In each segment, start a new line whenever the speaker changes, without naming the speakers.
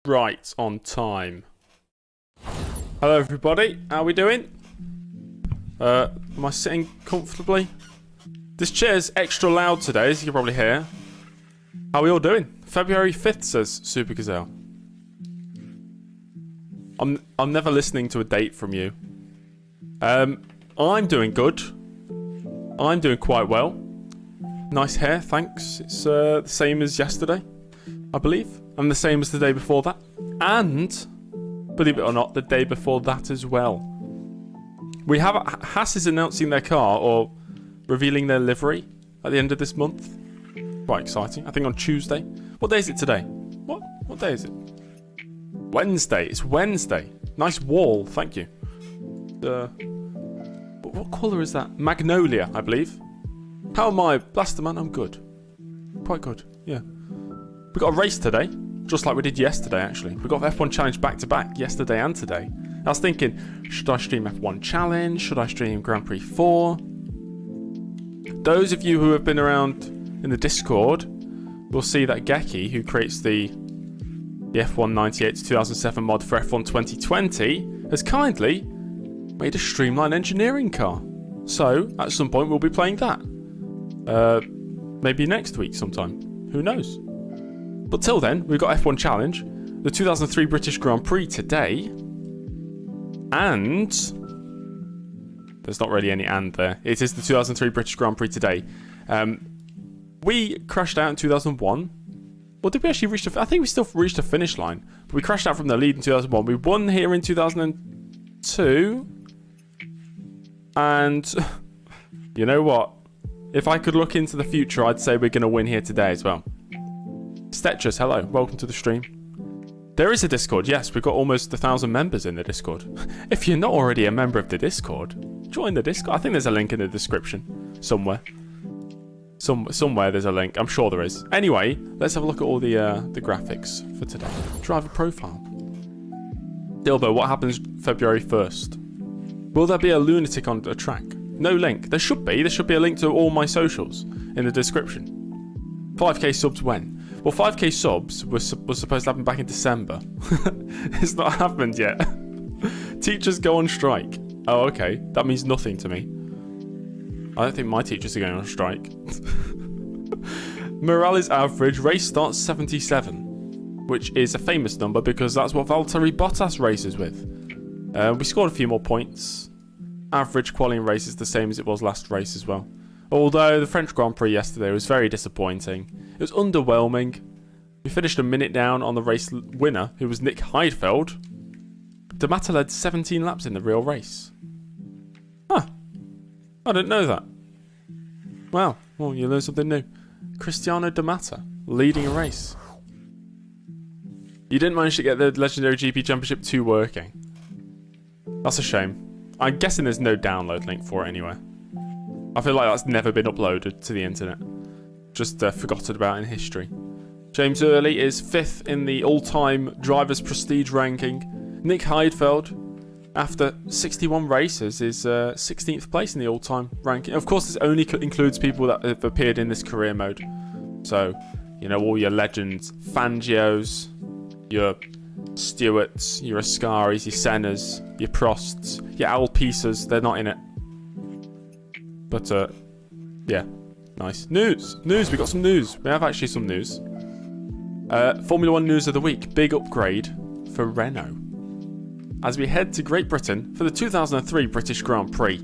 Right on time. Hello everybody, how are we doing? Am I sitting comfortably? This chair's extra loud today, as you can probably hear. How are we all doing? February 5th, says Super Gazelle. I'm never listening to a date from you. I'm doing good. I'm doing quite well. Nice hair, thanks. It's the same as yesterday, I believe. And the same as the day before that. And, believe it or not, the day before that as well. We have Haas is announcing their car, or revealing their livery, at the end of this month. Quite exciting. I think on Tuesday. What day is it today? What day is it? Wednesday. It's Wednesday. Nice wall, thank you. What colour is that? Magnolia, I believe. How am I? Blasterman, I'm good. Quite good, yeah. We got a race today, just like we did yesterday, actually. We got F1 Challenge back-to-back, yesterday and today. I was thinking, should I stream F1 Challenge? Should I stream Grand Prix 4? Those of you who have been around in the Discord will see that Geki, who creates the F1 98 to 2007 mod for F1 2020, has kindly made a streamlined engineering car. So, at some point, we'll be playing that. Maybe next week sometime. Who knows? But till then, we've got F1 Challenge, the 2003 British Grand Prix today, and there's not really any and there. It is the 2003 British Grand Prix today. We crashed out in 2001. Well, did we actually reach I think we still reached the finish line. But we crashed out from the lead in 2001. We won here in 2002. And you know what? If I could look into the future, I'd say we're going to win here today as well. Stetchers, hello. Welcome to the stream. There is a Discord. Yes, we've got almost 1,000 members in the Discord. If you're not already a member of the Discord, join the Discord. I think there's a link in the description. Somewhere. Somewhere there's a link. I'm sure there is. Anyway, let's have a look at all the graphics for today. Driver profile. Dilbo, what happens February 1st? Will there be a lunatic on a track? No link. There should be. There should be a link to all my socials in the description. 5k subs when? Well, 5k subs was supposed to happen back in December. It's not happened yet. Teachers go on strike. Oh, okay. That means nothing to me. I don't think my teachers are going on strike. Morale is average. Race starts 77, which is a famous number because that's what Valtteri Bottas races with. We scored a few more points. Average qualifying race is the same as it was last race as well. Although the French Grand Prix yesterday was very disappointing. It was underwhelming. We finished a minute down on the race winner, who was Nick Heidfeld. D'Amato led 17 laps in the real race. Huh. I didn't know that. Wow. Well, you learn something new. Cristiano D'Amato leading a race. You didn't manage to get the Legendary GP Championship 2 working. That's a shame. I'm guessing there's no download link for it anywhere. I feel like that's never been uploaded to the internet. Just forgotten about in history. James Early is 5th in the all-time Drivers' Prestige ranking. Nick Heidfeld, after 61 races, is 16th place in the all-time ranking. Of course, this only includes people that have appeared in this career mode. So, you know, all your legends, Fangios, your Stewarts, your Ascaris, your Sennas, your Prosts, your Alpisas, they're not in it. But, yeah, nice. News! News, we got some news. We have actually some news. Formula 1 news of the week. Big upgrade for Renault. As we head to Great Britain for the 2003 British Grand Prix.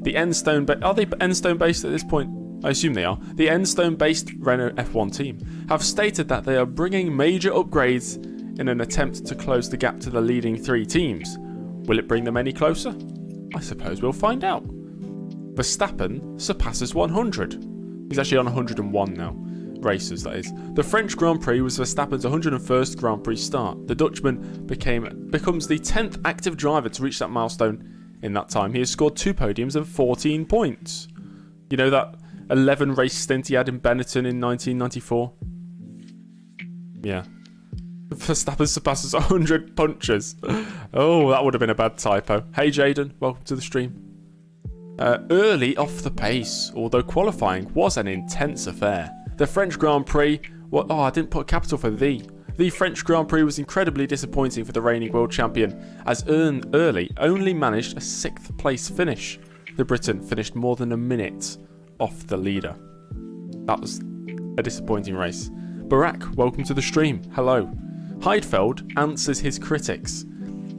The are they Enstone based at this point? I assume they are. The Enstone based Renault F1 team have stated that they are bringing major upgrades in an attempt to close the gap to the leading 3 teams. Will it bring them any closer? I suppose we'll find out. Verstappen surpasses 100. He's actually on 101 now. Races, that is. The French Grand Prix was Verstappen's 101st Grand Prix start. The Dutchman becomes the 10th active driver to reach that milestone in that time. He has scored 2 podiums and 14 points. You know that 11 race stint he had in Benetton in 1994? Yeah. Verstappen surpasses 100 punches. Oh, that would have been a bad typo. Hey Jaden, welcome to the stream. Early off the pace, although qualifying was an intense affair. The French Grand Prix, I didn't put a capital for the. The French Grand Prix was incredibly disappointing for the reigning world champion, as Early only managed a 6th place finish. The Briton finished more than a minute off the leader. That was a disappointing race. Barack, welcome to the stream. Hello. Heidfeld answers his critics.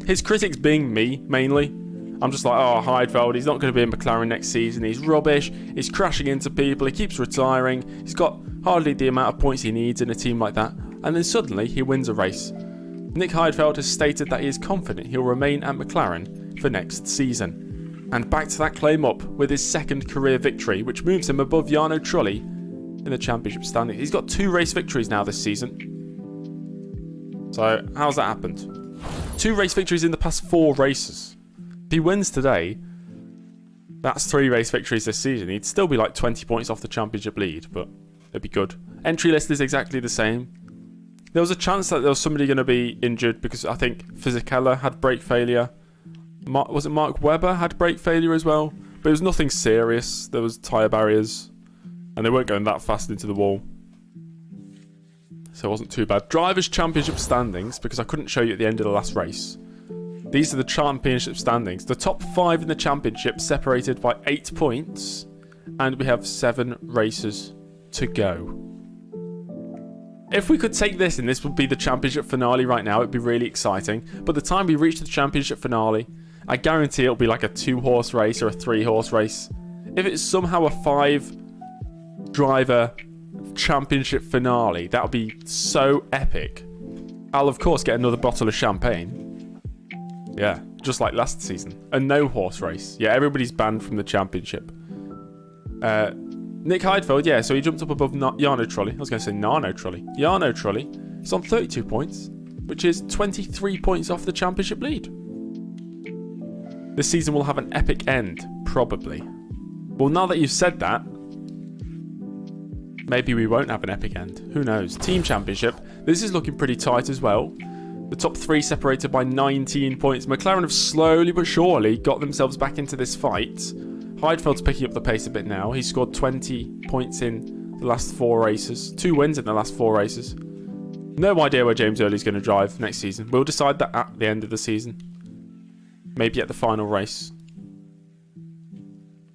His critics being me, mainly. I'm just like, oh, Heidfeld, he's not going to be in McLaren next season. He's rubbish. He's crashing into people. He keeps retiring. He's got hardly the amount of points he needs in a team like that. And then suddenly he wins a race. Nick Heidfeld has stated that he is confident he'll remain at McLaren for next season. And back to that claim up with his 2nd career victory, which moves him above Jarno Trulli in the championship standing. He's got 2 race victories now this season. So, how's that happened? 2 race victories in the past 4 races. If he wins today, that's 3 race victories this season. He'd still be like 20 points off the championship lead, but it'd be good. Entry list is exactly the same. There was a chance that there was somebody going to be injured because I think Fisichella had brake failure. Was it Mark Webber had brake failure as well? But it was nothing serious. There was tyre barriers. And they weren't going that fast into the wall. So it wasn't too bad. Drivers' Championship standings, because I couldn't show you at the end of the last race. These are the championship standings. The top 5 in the championship separated by 8 points. And we have 7 races to go. If we could take this and this would be the championship finale right now, it'd be really exciting. But the time we reach the championship finale, I guarantee it'll be like a 2-horse race or a 3-horse race. If it's somehow a 5-driver championship finale, that would be so epic. I'll of course get another bottle of champagne. Yeah, just like last season. A no-horse race. Yeah, everybody's banned from the championship. Nick Heidfeld, yeah, so he jumped up above Jarno Trulli. I was going to say Nano Trulli. Jarno Trulli is on 32 points, which is 23 points off the championship lead. This season will have an epic end, probably. Well, now that you've said that, maybe we won't have an epic end. Who knows? Team championship. This is looking pretty tight as well. The top 3 separated by 19 points. McLaren have slowly but surely got themselves back into this fight. Heidfeld's picking up the pace a bit now. He scored 20 points in the last 4 races. 2 wins in the last 4 races. No idea where James Early's going to drive next season. We'll decide that at the end of the season. Maybe at the final race.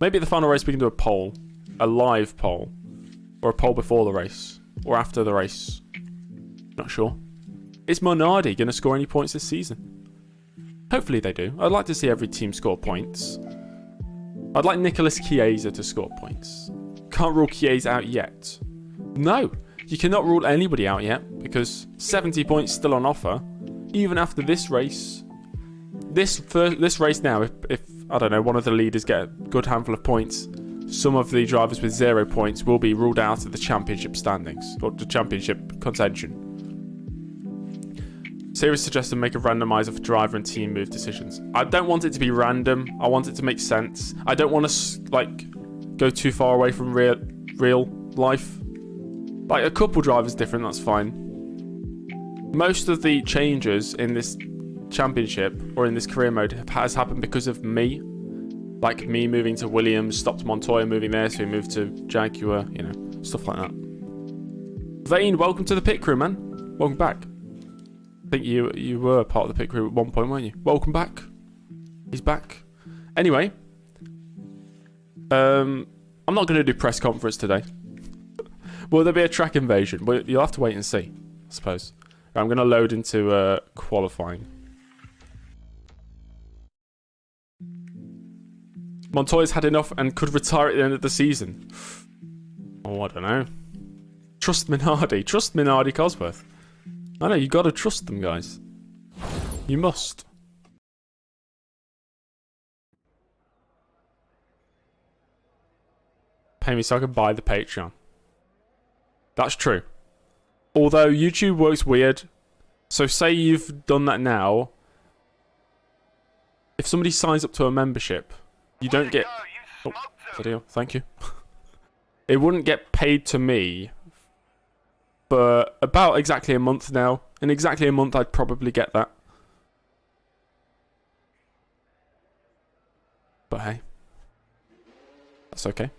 Maybe at the final race we can do a poll. A live poll. Or a poll before the race. Or after the race. Not sure. Is Monardi going to score any points this season? Hopefully they do. I'd like to see every team score points. I'd like Nicholas Chiesa to score points. Can't rule Chiesa out yet. No, you cannot rule anybody out yet because 70 points still on offer. Even after this race. This race now, if I don't know, one of the leaders get a good handful of points, some of the drivers with 0 points will be ruled out of the championship standings or the championship contention. Serious suggestion, make a randomizer for driver and team move decisions. I don't want it to be random. I want it to make sense. I don't want to like go too far away from real life. Like a couple drivers different, that's fine. Most of the changes in this championship or in this career mode has happened because of me. Like me moving to Williams, stopped Montoya moving there, so he moved to Jaguar, you know, stuff like that. Vane, welcome to the pit crew, man. Welcome back. I think you were part of the pit crew at one point, weren't you? Welcome back. He's back. Anyway, I'm not going to do press conference today. Will there be a track invasion? Well, you'll have to wait and see, I suppose. I'm going to load into qualifying. Montoya's had enough and could retire at the end of the season. Oh, I don't know. Trust Minardi. Trust Minardi Cosworth. I know, you gotta trust them, guys. You must. Pay me so I can buy the Patreon. That's true. Although YouTube works weird. So say you've done that now. If somebody signs up to a membership, you don't get... Oh, bloody hell, thank you. It wouldn't get paid to me for about exactly a month now. In exactly a month, I'd probably get that. But hey. That's okay.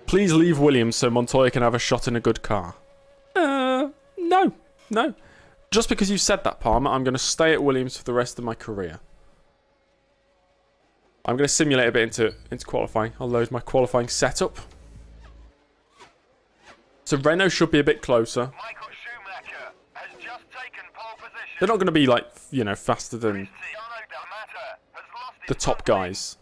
Please leave Williams so Montoya can have a shot in a good car. No. Just because you said that, Palmer, I'm going to stay at Williams for the rest of my career. I'm going to simulate a bit into qualifying. I'll load my qualifying setup. So Renault should be a bit closer. They're not going to be, like, you know, faster than the top guys.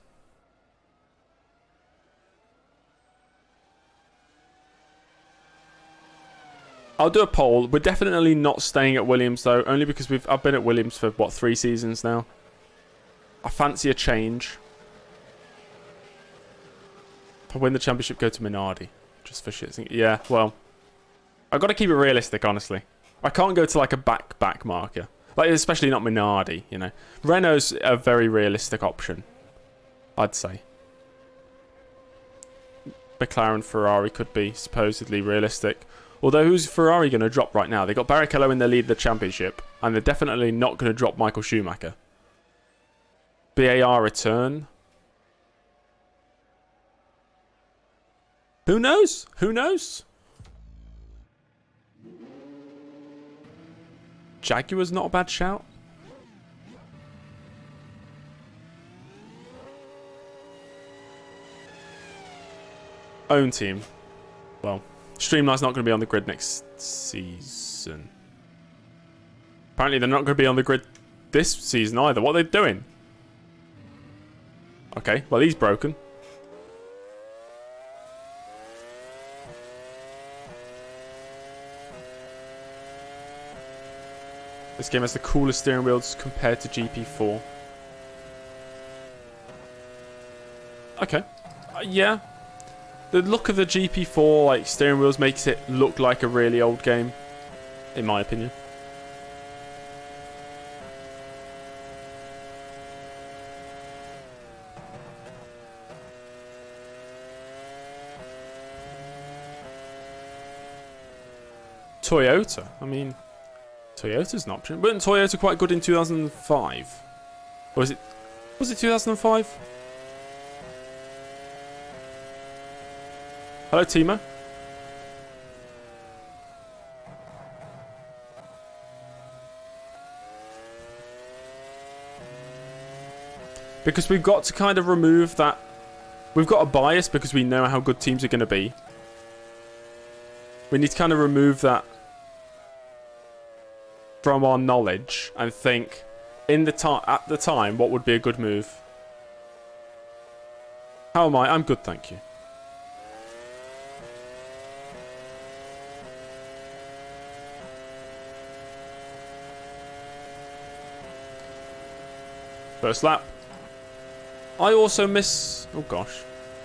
I'll do a poll. We're definitely not staying at Williams, though, only because I've been at Williams for, what, 3 seasons now. I fancy a change. If I win the championship, go to Minardi. Just for shit. Yeah, well, I've got to keep it realistic, honestly. I can't go to, like, a back marker. Like, especially not Minardi, you know. Renault's a very realistic option, I'd say. McLaren, Ferrari could be supposedly realistic. Although, who's Ferrari going to drop right now? They got Barrichello in the lead of the championship, and they're definitely not going to drop Michael Schumacher. BAR return. Who knows? Who knows? Jaguar's not a bad shout. Own team. Well, Streamline's not going to be on the grid next season. Apparently they're not going to be on the grid this season either. What are they doing? Okay, well, he's broken. This game has the coolest steering wheels compared to GP4. Okay. Yeah. The look of the GP4 like steering wheels makes it look like a really old game, in my opinion. Toyota. I mean, Toyota's an option. Wasn't Toyota quite good in 2005? Or was it 2005? Hello, Timo. Because we've got to kind of remove that. We've got a bias because we know how good teams are going to be. We need to kind of remove that from our knowledge and think at the time what would be a good move. How am I? I'm good, thank you. First lap. I also miss... Oh gosh.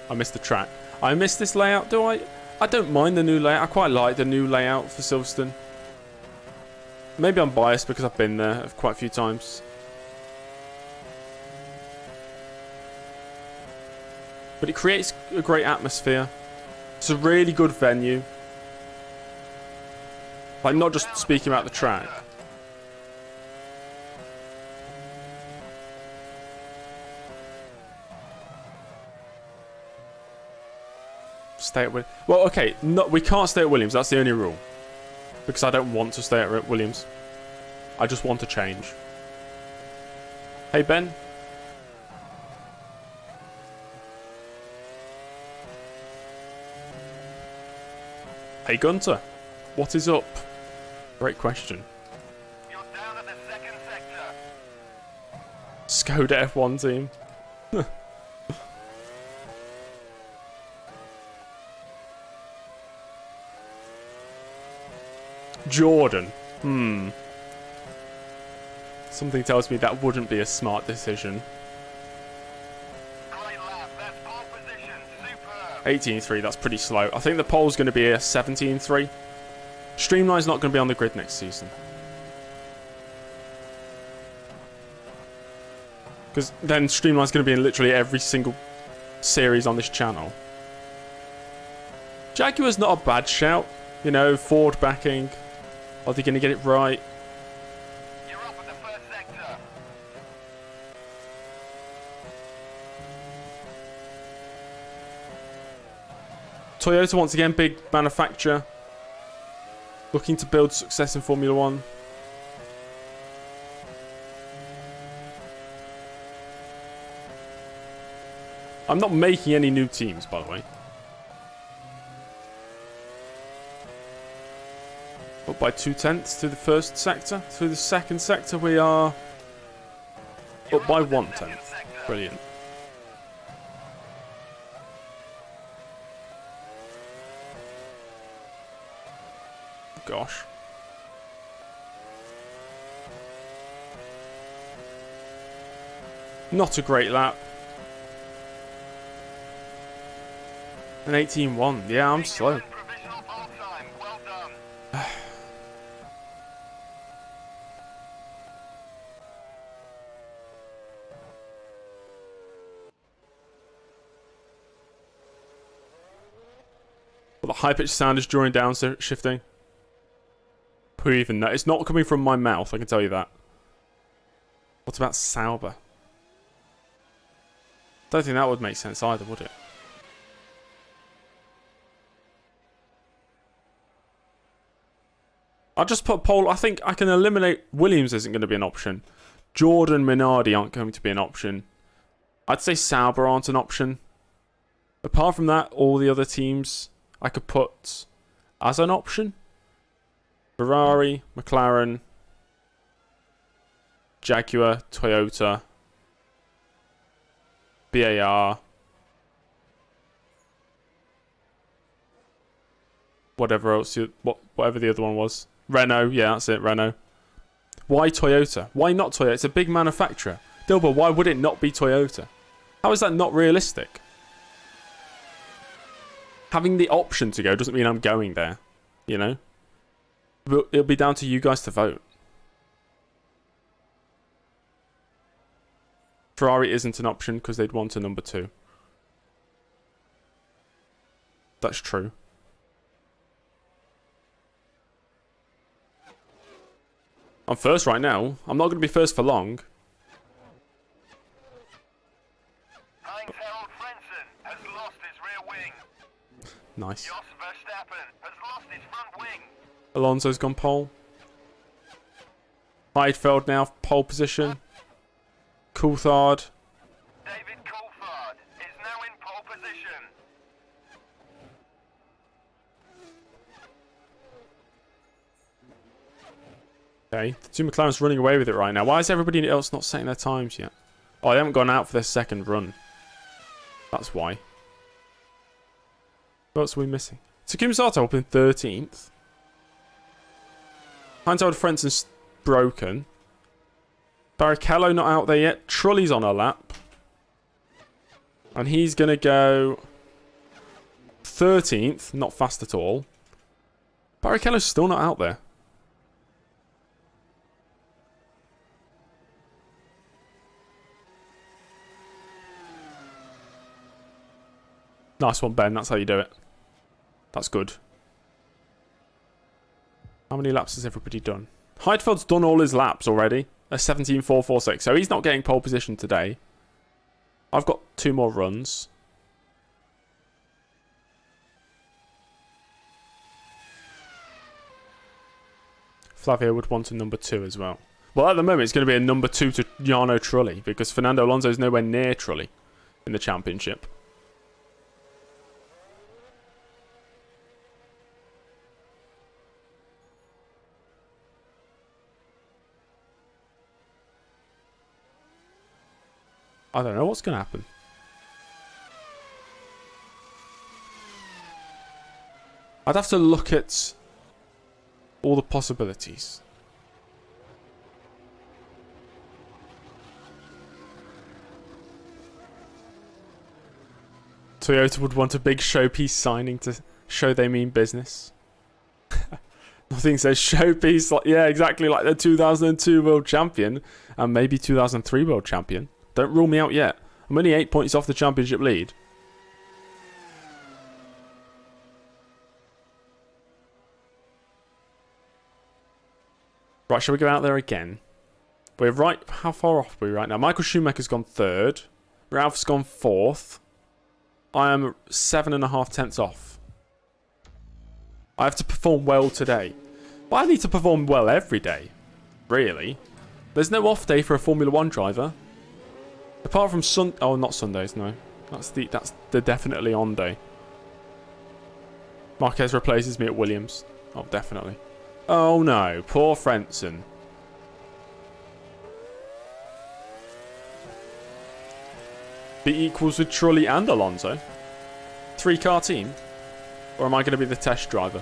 I missed the track. I miss this layout, do I? I don't mind the new layout. I quite like the new layout for Silverstone. Maybe I'm biased because I've been there quite a few times. But it creates a great atmosphere. It's a really good venue. Like, not just speaking about the track. Stay at Williams. Well, okay, no, we can't stay at Williams. That's the only rule. Because I don't want to stay at Williams. I just want to change. Hey, Ben. Hey, Gunter. What is up? Great question.
You're down at the second sector.
Skoda F1 team. Jordan. Something tells me that wouldn't be a smart decision.
Great lap. That's pole position. Superb.
18.3, that's pretty slow. I think the pole's going to be a 17.3. Streamline's not going to be on the grid next season. Because then Streamline's going to be in literally every single series on this channel. Jaguar's not a bad shout. You know, Ford backing. Are they going to get it right?
You're up at the first sector.
Toyota once again, big manufacturer. Looking to build success in Formula 1. I'm not making any new teams, by the way. Up by 2/10 to the first sector. Through the second sector, we are up by 1/10. Brilliant. Gosh. Not a great lap. An 18-1. Yeah, I'm slow.
Provisional pole time. Well done.
But the high-pitched sound is during downshifting. Who even knows? It's not coming from my mouth, I can tell you that. What about Sauber? Don't think that would make sense either, would it? I'll just put pole. I think I can eliminate Williams isn't going to be an option. Jordan, Minardi aren't going to be an option. I'd say Sauber aren't an option. Apart from that, all the other teams I could put as an option. Ferrari, McLaren, Jaguar, Toyota, BAR, whatever else, whatever the other one was. Renault, yeah, that's it, Renault. Why Toyota? Why not Toyota? It's a big manufacturer. Dilber, why would it not be Toyota? How is that not realistic? Having the option to go doesn't mean I'm going there, you know? But it'll be down to you guys to vote. Ferrari isn't an option because they'd want a number 2. That's true. I'm first right now. I'm not going to be first for long.
Heinz Harold Frentzen has lost his rear wing.
Nice.
Jos Verstappen has lost his front wing.
Alonso's gone pole. Heidfeld now pole position. Coulthard.
David Coulthard is now in pole position.
Okay, the two McLaren's running away with it right now. Why is everybody else not setting their times yet? Oh, they haven't gone out for their second run. That's why. What else are we missing? Takuma Sato up in 13th. Heinz Frenzen's broken. Barrichello not out there yet. Trulli's on a lap. And he's going to go 13th. Not fast at all. Barrichello's still not out there. Nice one, Ben. That's how you do it. That's good. How many laps has everybody done? Heidfeld's done all his laps already. A 17.446. So he's not getting pole position today. I've got 2 more runs. Flavio would want a number 2 as well. Well, at the moment, it's going to be a number 2 to Jarno Trulli because Fernando Alonso is nowhere near Trulli in the championship. I don't know what's going to happen. I'd have to look at all the possibilities. Toyota would want a big showpiece signing to show they mean business. Nothing says showpiece like, yeah, exactly like the 2002 world champion and maybe 2003 world champion. Don't rule me out yet. I'm only 8 points off the championship lead. Right, shall we go out there again? We're right... How far off are we right now? Michael Schumacher's gone 3rd. Ralph's gone 4th. I am 7.5 tenths off. I have to perform well today. But I need to perform well every day. Really. There's no off day for a Formula 1 driver. Apart from oh, not Sundays, no. That's the definitely on day. Marquez replaces me at Williams. Oh, definitely. Oh no, poor Frentzen. Be equals with Trulli and Alonso. 3-car team? Or am I going to be the test driver?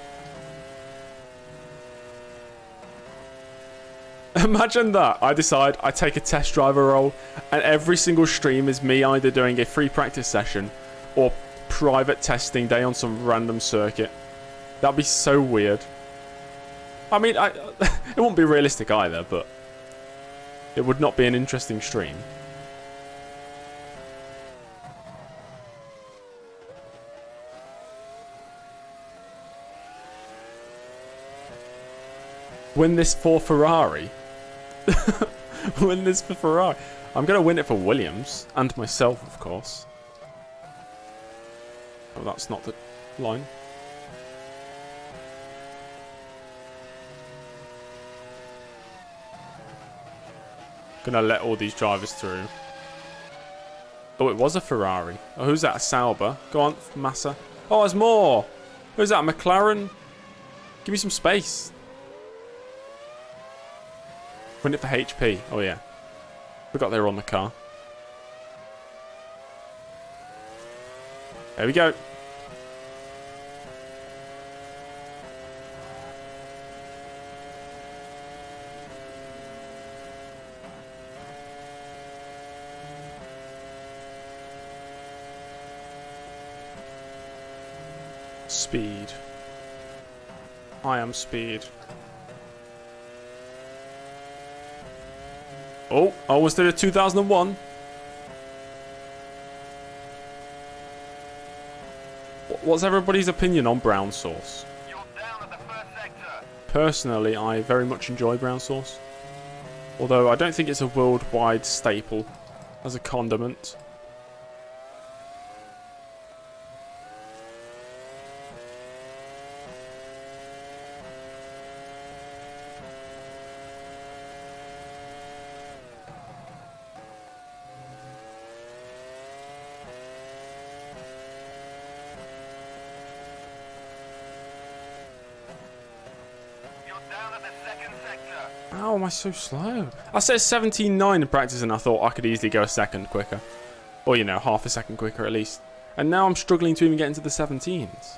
Imagine that. I decide I take a test driver role and every single stream is me either doing a free practice session or private testing day on some random circuit. That'd be so weird. I mean, it wouldn't be realistic either, but it would not be an interesting stream. Win this for Ferrari. Win this for Ferrari. I'm going to win it for Williams. And myself, of course. Oh, that's not the line. Gonna let all these drivers through. Oh, it was a Ferrari. Oh, who's that? A Sauber. Go on, Massa. Oh, there's more. Who's that? A McLaren? Give me some space. Win it for HP. Oh, yeah. Forgot they were on the car. There we go. Speed. I am speed. Oh, almost did a 2001. What's everybody's opinion on brown sauce?
You're down at the first sector.
Personally, I very much enjoy brown sauce. Although I don't think it's a worldwide staple as a condiment. How am I so slow? I said 17.9 in practice and I thought I could easily go a second quicker. Or, you know, half a second quicker at least. And now I'm struggling to even get into the 17s.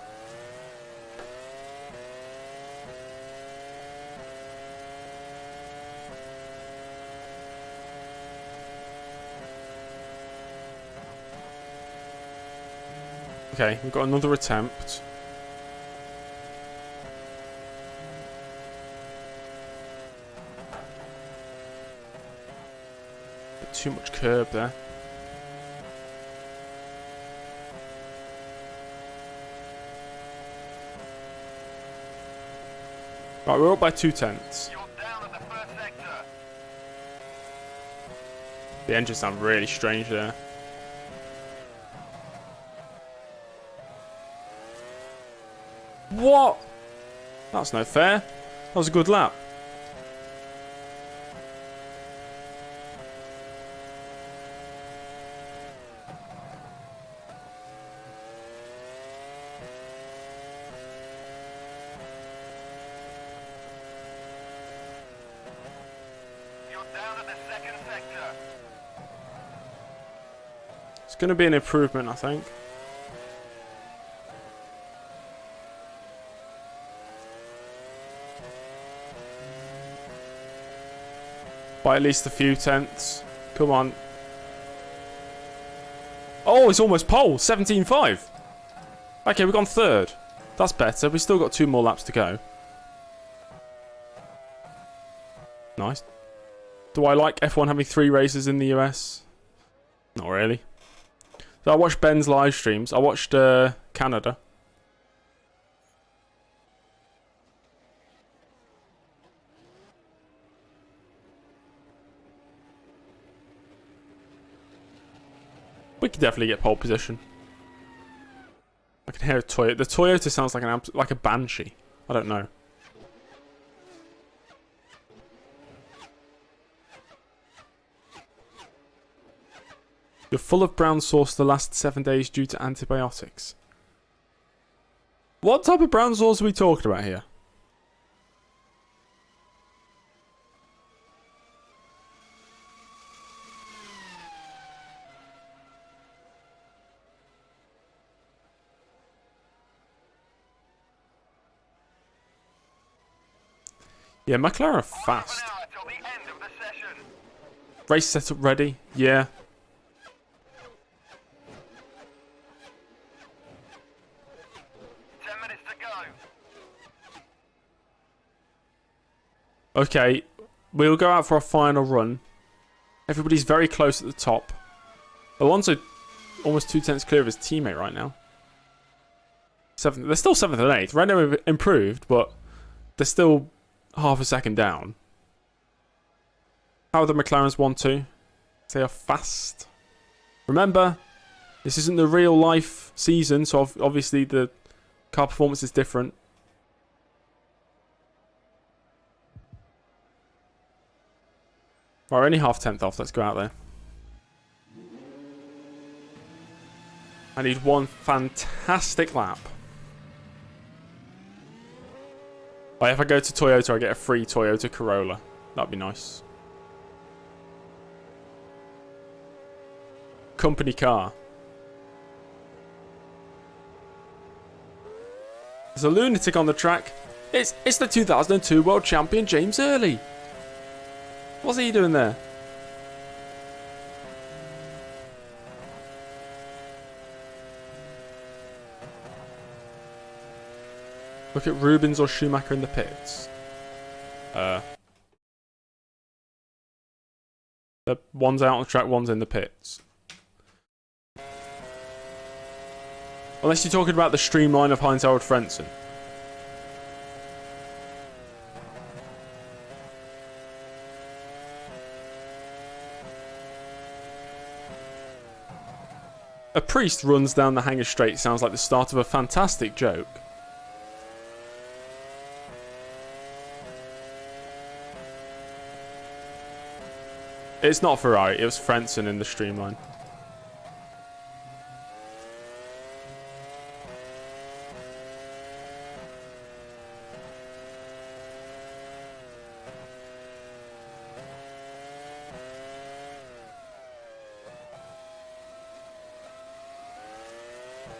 Okay, we've got another attempt. Too much curb there. Right, we're up by 0.2.
You're down at the first sector.
The engine sounds really strange there. What? That's no fair. That was a good lap. It's going to be an improvement, I think. By at least a few tenths. Come on. Oh, it's almost pole. 17.5. Okay, we've gone third. That's better. We've still got 2 more laps to go. Nice. Do I like F1 having 3 races in the US? Not really. So I watched Ben's live streams. I watched Canada. We could definitely get pole position. I can hear a Toyota. The Toyota sounds like like a Banshee. I don't know. You're full of brown sauce the last 7 days due to antibiotics. What type of brown sauce are we talking about here? Yeah, McLaren are fast.
Half an hour till the end of the session.
Race setup ready? Yeah.
To go.
Okay, we'll go out for a final run. Everybody's very close at the top. Alonso almost 2/10 clear of his teammate right now. Seventh, they're still 7th and 8th. Renault have improved, but they're still half a second down. How are the McLarens 1-2? They are fast. Remember, this isn't the real life season, so obviously the car performance is different. We're only half 10th off. Let's go out there. I need one fantastic lap. Like if I go to Toyota, I get a free Toyota Corolla. That'd be nice. Company car. There's a lunatic on the track. It's the 2002 World Champion James Early. What's he doing there? Look at Rubens or Schumacher in the pits. The one's out on the track, one's in the pits. Unless you're talking about the streamline of Heinz-Harald Frentzen. A priest runs down the hangar straight sounds like the start of a fantastic joke. It's not Ferrari, it was Frentzen in the streamline.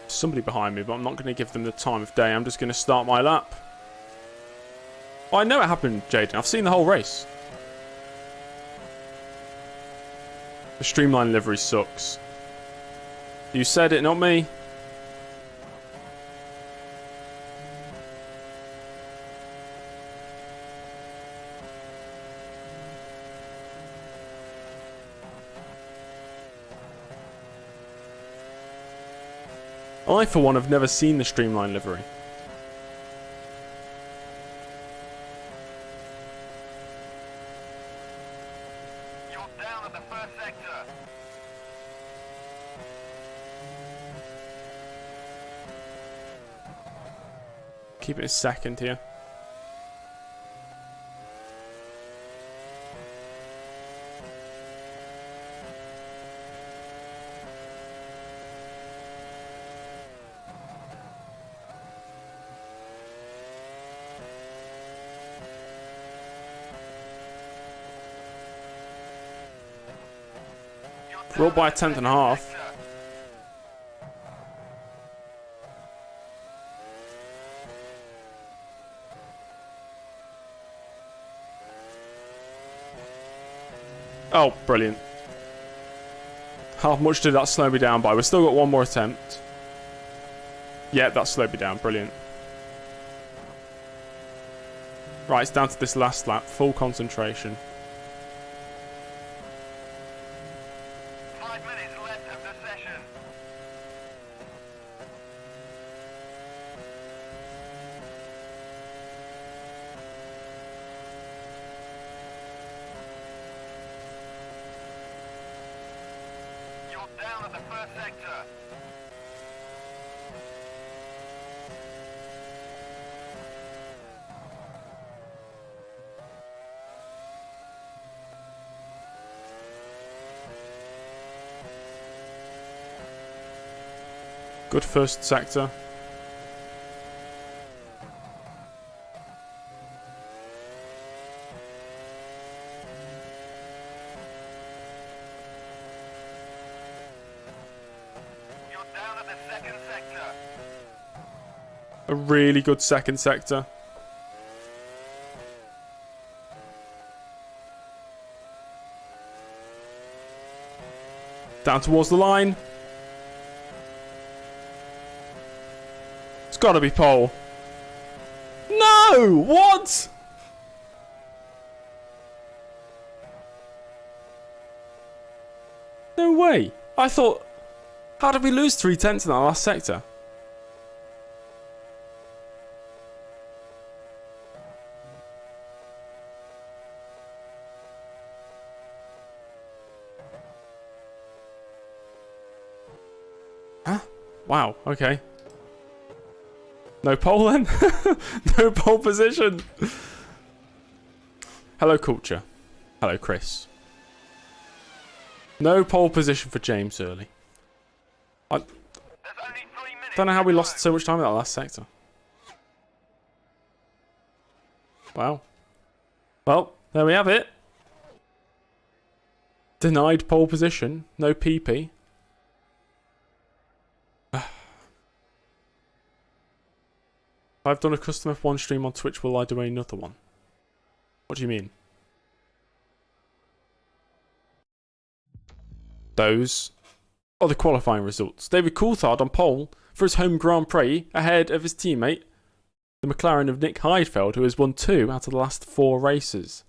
Somebody behind me, but I'm not going to give them the time of day. I'm just going to start my lap. Oh, I know it happened, Jaden. I've seen the whole race. The streamline livery sucks. You said it, not me. I, for one, have never seen the streamline livery.
You're down at the first sector.
Keep it a second here. We're up by a 10th and a half. Oh, brilliant. How much did that slow me down by? We've still got one more attempt. Yeah, that slowed me down. Brilliant. Right, it's down to this last lap. Full concentration.
5 minutes left of the session. You're down at the first sector.
Good first sector.
You're down at the second sector.
A really good second sector. Down towards the line. It's got to be pole. No! What? No way. I thought... How did we lose 3/10 in that last sector? Huh? Wow, okay. No pole then? No pole position. Hello, Culture. Hello, Chris. No pole position for James Early. I
There's only 3 minutes.
don't know how we lost so much time in that last sector. Wow. Well, there we have it. Denied pole position. No PP. I've done a custom F1 stream on Twitch, will I do another one? What do you mean? Those are the qualifying results. David Coulthard on pole for his home Grand Prix ahead of his teammate, the McLaren of Nick Heidfeld, who has won 2 out of the last 4 races.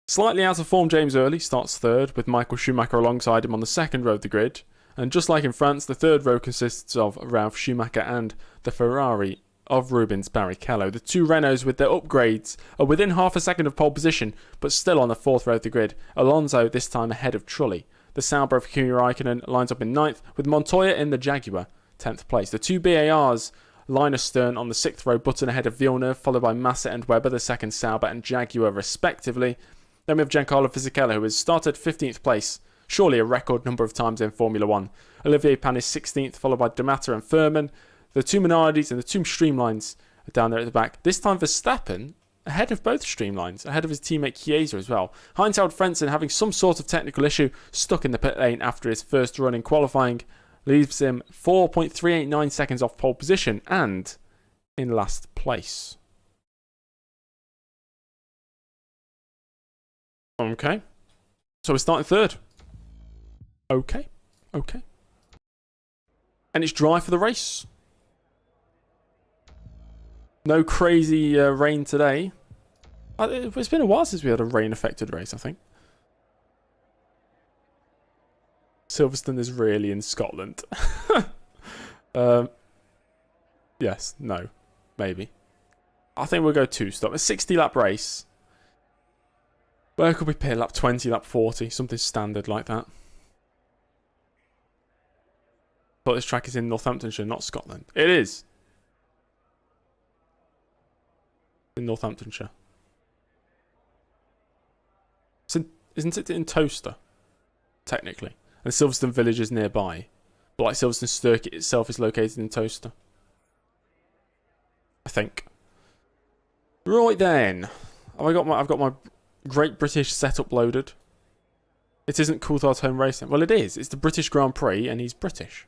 Slightly out of form, James Early starts third, with Michael Schumacher alongside him on the second row of the grid. And just like in France, the third row consists of Ralf Schumacher and the Ferrari of Rubens Barrichello. The 2 Renaults with their upgrades are within half a second of pole position, but still on the fourth row of the grid. Alonso this time ahead of Trulli. The Sauber of Kimi Raikkonen lines up in 9th, with Montoya in the Jaguar 10th place. The 2 BARs line astern on the 6th row, Button ahead of Villeneuve, followed by Massa and Webber, the second Sauber and Jaguar respectively. Then we have Giancarlo Fisichella, who has started 15th place, surely a record number of times in Formula 1. Olivier Panis 16th, followed by D'Amato and Furman. The 2 Minardis and the 2 Streamlines are down there at the back. This time Verstappen ahead of both Streamlines, ahead of his teammate Chiesa as well. Heinz-Held Frentzen having some sort of technical issue, stuck in the pit lane after his first run in qualifying, leaves him 4.389 seconds off pole position and in last place. Okay. So we're starting third. Okay. And it's dry for the race. No crazy rain today. It's been a while since we had a rain-affected race, I think. Silverstone is really in Scotland. Yes, no, maybe. I think we'll go 2-stop. A 60-lap race. Where could we pit? Lap 20, lap 40, something standard like that. But this track is in Northamptonshire, not Scotland. It is. In Northamptonshire. Isn't it in Towcester? Technically. And Silverstone Village is nearby. But like Silverstone Circuit itself is located in Towcester. I think. Right then. I've got my Great British setup loaded. It isn't Coulthard's home racing. Well, it is. It's the British Grand Prix and he's British.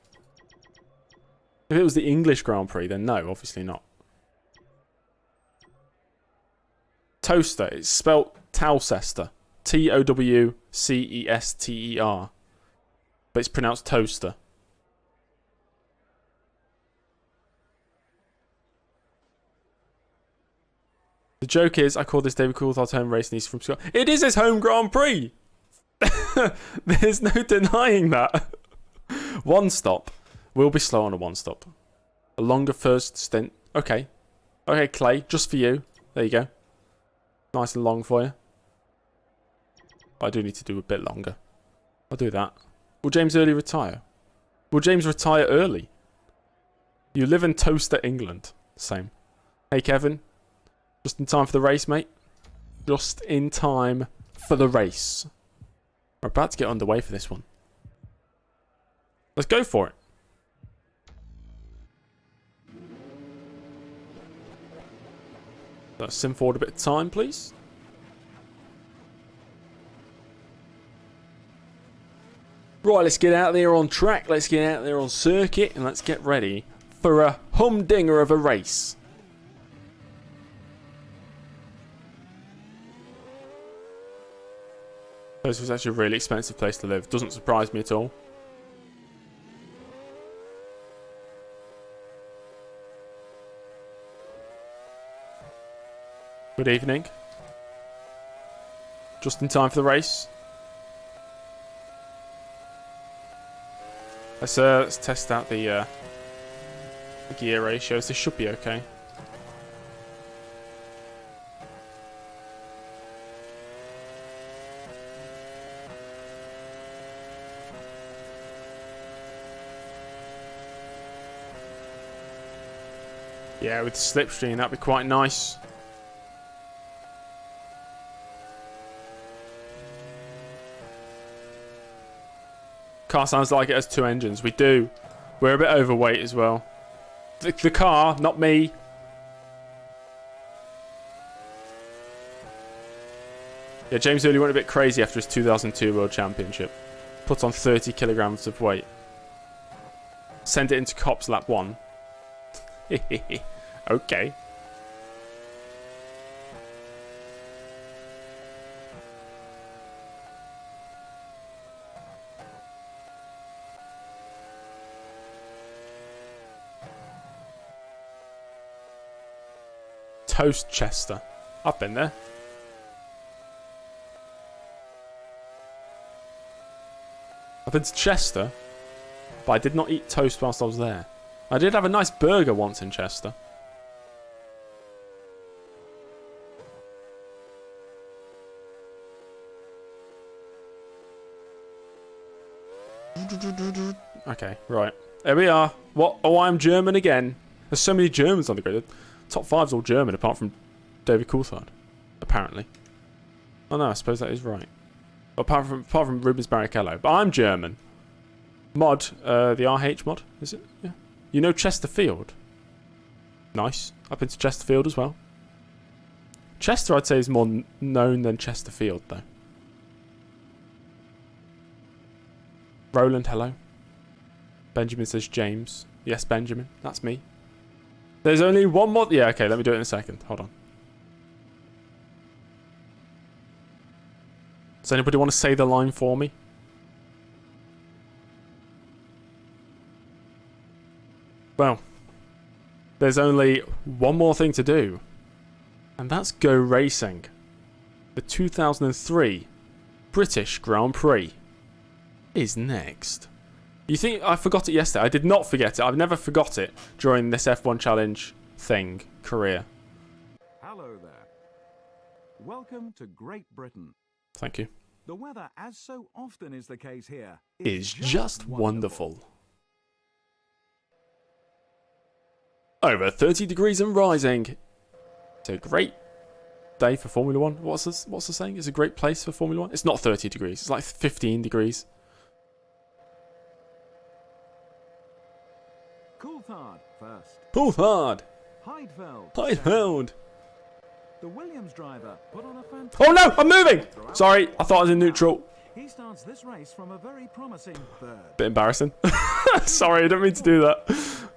If it was the English Grand Prix, then no, obviously not. Towcester. It's spelt Towcester. Towcester. But it's pronounced Towcester. The joke is, I call this David Coulthard's home race and he's from Scotland. It is his home Grand Prix! There's no denying that. 1 stop. We'll be slow on a 1 stop. A longer first stint. Okay. Okay, Clay, just for you. There you go. Nice and long for you. I do need to do a bit longer. I'll do that. Will James Early retire? Will James retire early? You live in Towcester, England. Same. Hey, Kevin. Just in time for the race, mate. Just in time for the race. We're about to get underway for this one. Let's go for it. Let's sim forward a bit of time, please. Right, let's get out there on track. Let's get out there on circuit. And let's get ready for a humdinger of a race. This was actually a really expensive place to live. Doesn't surprise me at all. Good evening. Just in time for the race. Let's test out the gear ratios. This should be okay. Yeah, with slipstream, that'd be quite nice. Car sounds like it has 2 engines. We do. We're a bit overweight as well. The car, not me. Yeah, James Early went a bit crazy after his 2002 World Championship. Put on 30 kilograms of weight. Send it into Cops Lap 1. Okay. Toast Chester. I've been there. I've been to Chester, but I did not eat toast whilst I was there. I did have a nice burger once in Chester. Okay, right. There we are. What? Oh, I'm German again. There's so many Germans on the grid. Top 5's all German, apart from David Coulthard, apparently. Oh no, I suppose that is right. Apart from Rubens Barrichello. But I'm German. Mod, the RH mod, is it? Yeah. You know Chesterfield? Nice. I've been to Chesterfield as well. Chester, I'd say, is more known than Chesterfield, though. Roland, hello. Benjamin says James. Yes, Benjamin. That's me. There's only one more... Yeah, okay, let me do it in a second. Hold on. Does anybody want to say the line for me? Well, there's only one more thing to do. And that's go racing. The 2003 British Grand Prix is next. You think I forgot it yesterday? I did not forget it. I've never forgot it during this F1 Challenge thing career.
Hello there. Welcome to Great Britain.
Thank you.
The weather, as so often is the case here,
is just wonderful. Over 30 degrees and rising. It's a great day for Formula 1. What's the saying? It's a great place for Formula 1. It's not 30 degrees. It's like 15 degrees.
Coulthard first.
Coulthard.
Heidfeld. The Williams driver put on a fantastic...
Oh no, I'm moving! Sorry, I thought I was in neutral.
He starts this race from a very promising third.
Bit embarrassing. Sorry, I didn't mean to do that.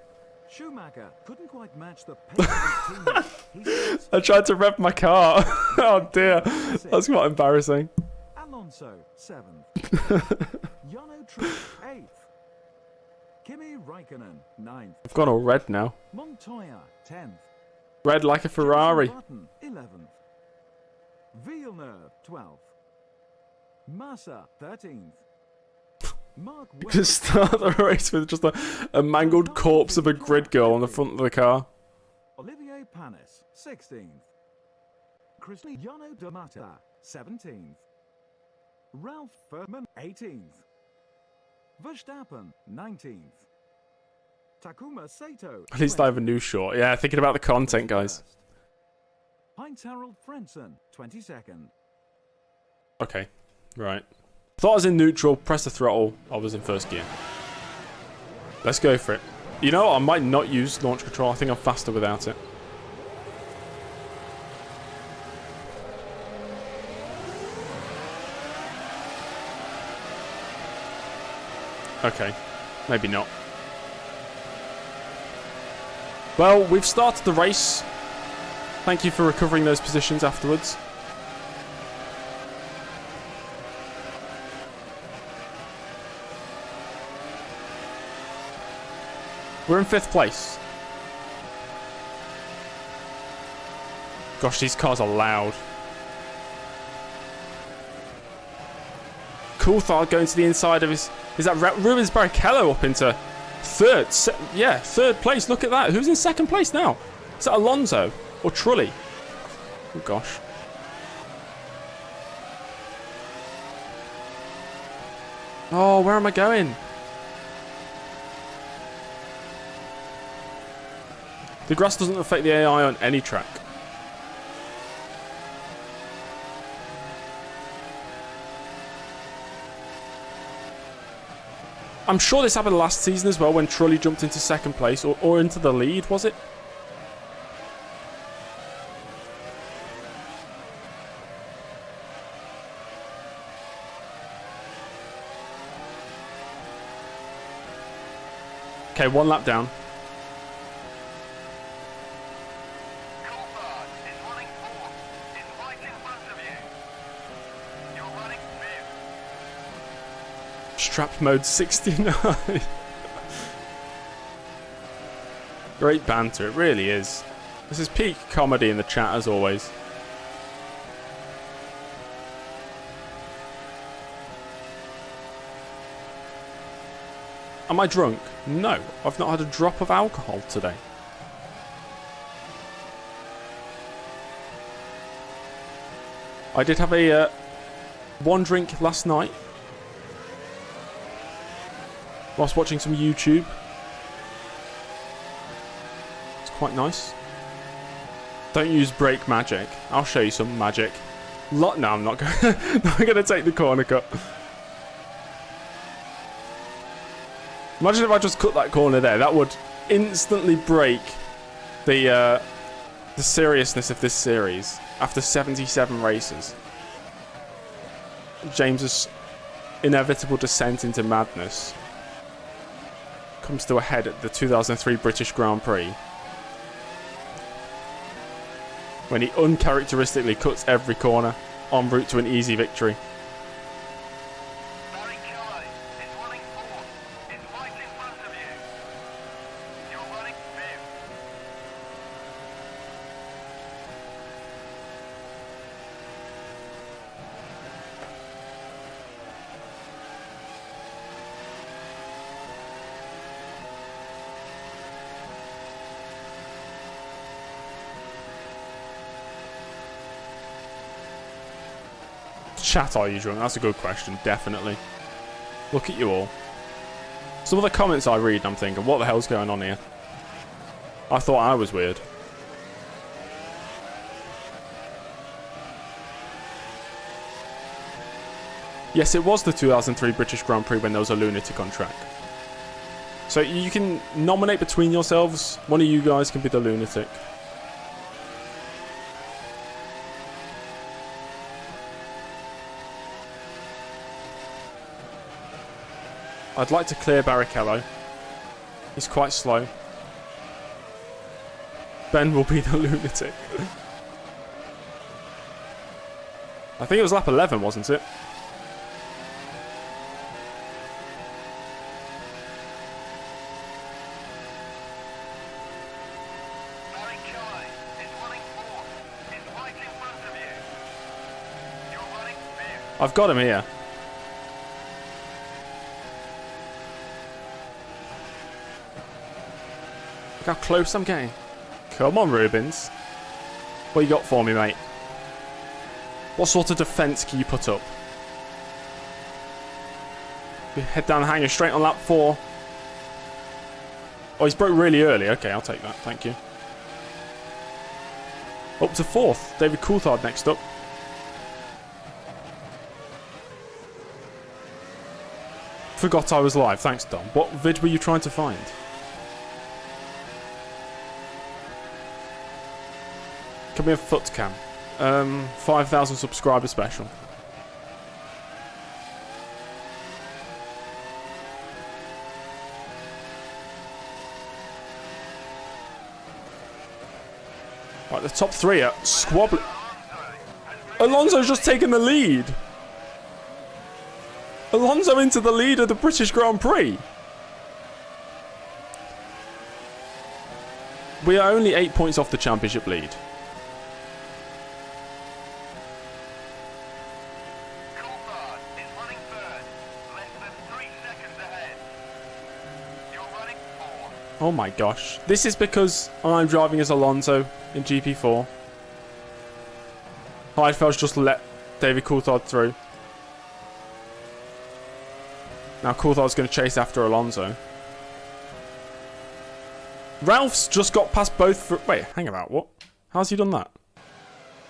Schumacher couldn't quite match the pace of his teammate.
I tried to rev my car. Oh dear, that's quite embarrassing.
Alonso 7th. Jarno Trulli 8th. Kimi Raikkonen 9th.
I've gone all red now.
Montoya 10th.
Red like a Ferrari.
Button 11th. Villeneuve 12th. Massa 13th. Mark
You can start the race with just a mangled corpse of a grid girl on the front of the car.
Olivier Panis 16th. Cristiano D'Amata 17th. Ralph Furman 18th. Verstappen 19th. Takuma Sato.
At least I have a new short. Yeah, thinking about the content, guys.
Heinz Harald Frentzen 22nd.
Okay, right. Thought I was in neutral, press the throttle, I was in first gear. Let's go for it. You know, I might not use launch control, I think I'm faster without it. Okay. Maybe not. Well, we've started the race. Thank you for recovering those positions afterwards. We're in 5th place. Gosh, these cars are loud. Coulthard going to the inside of his... Is that Rubens Barrichello up into 3rd? Yeah, 3rd place. Look at that. Who's in 2nd place now? Is that Alonso or Trulli? Oh, gosh. Oh, where am I going? The grass doesn't affect the AI on any track. I'm sure this happened last season as well when Trulli jumped into 2nd place or into the lead, was it? Okay, 1 lap down.
Coulthard is running 4th. It's right in front of you. You're running 5th.
Strap mode 69. Great banter, it really is. This is peak comedy in the chat as always. Am I drunk? No, I've not had a drop of alcohol today. I did have a 1 drink last night whilst watching some YouTube. It's quite nice. Don't use brake magic. I'll show you some magic. No, I'm not going to take the corner cut. Imagine if I just cut that corner there. That would instantly break the seriousness of this series after 77 races. James's inevitable descent into madness comes to a head at the 2003 British Grand Prix, when he uncharacteristically cuts every corner en route to an easy victory.
Barrichello is running 4th. It's right in front of you. You're running 5th.
Chat, are you drunk? That's a good question, definitely. Look at you all. Some of the comments I read, I'm thinking, what the hell's going on here? I thought I was weird. Yes, it was the 2003 British Grand Prix when there was a lunatic on track. So you can nominate between yourselves. One of you guys can be the lunatic. I'd like to clear Barrichello. He's quite slow. Ben will be the lunatic. I think it was lap 11, wasn't it?
Barrichello is running 4th. It's right in front of you. You're running 5th.
I've got him here. Look how close I'm getting. Come on, Rubens. What you got for me, mate? What sort of defence can you put up? We head down the hanger straight on lap 4. Oh, he's broke really early. Okay, I'll take that. Thank you. Up to 4th. David Coulthard next up. Forgot I was live. Thanks, Dom. What vid were you trying to find? Can we have foot cam? 5,000 subscriber special. Right, the top three are squabbling. Alonso's just taken the lead. Alonso into the lead of the British Grand Prix. We are only 8 points off the championship lead.
Coulthard is running third, less than 3 seconds ahead. You're running fourth.
Oh my gosh. This is because I'm driving as Alonso in GP4. Heidfeld's just let David Coulthard through. Now Coulthard's going to chase after Alonso. Ralph's just got past both... Wait, hang about. What? How's he done that?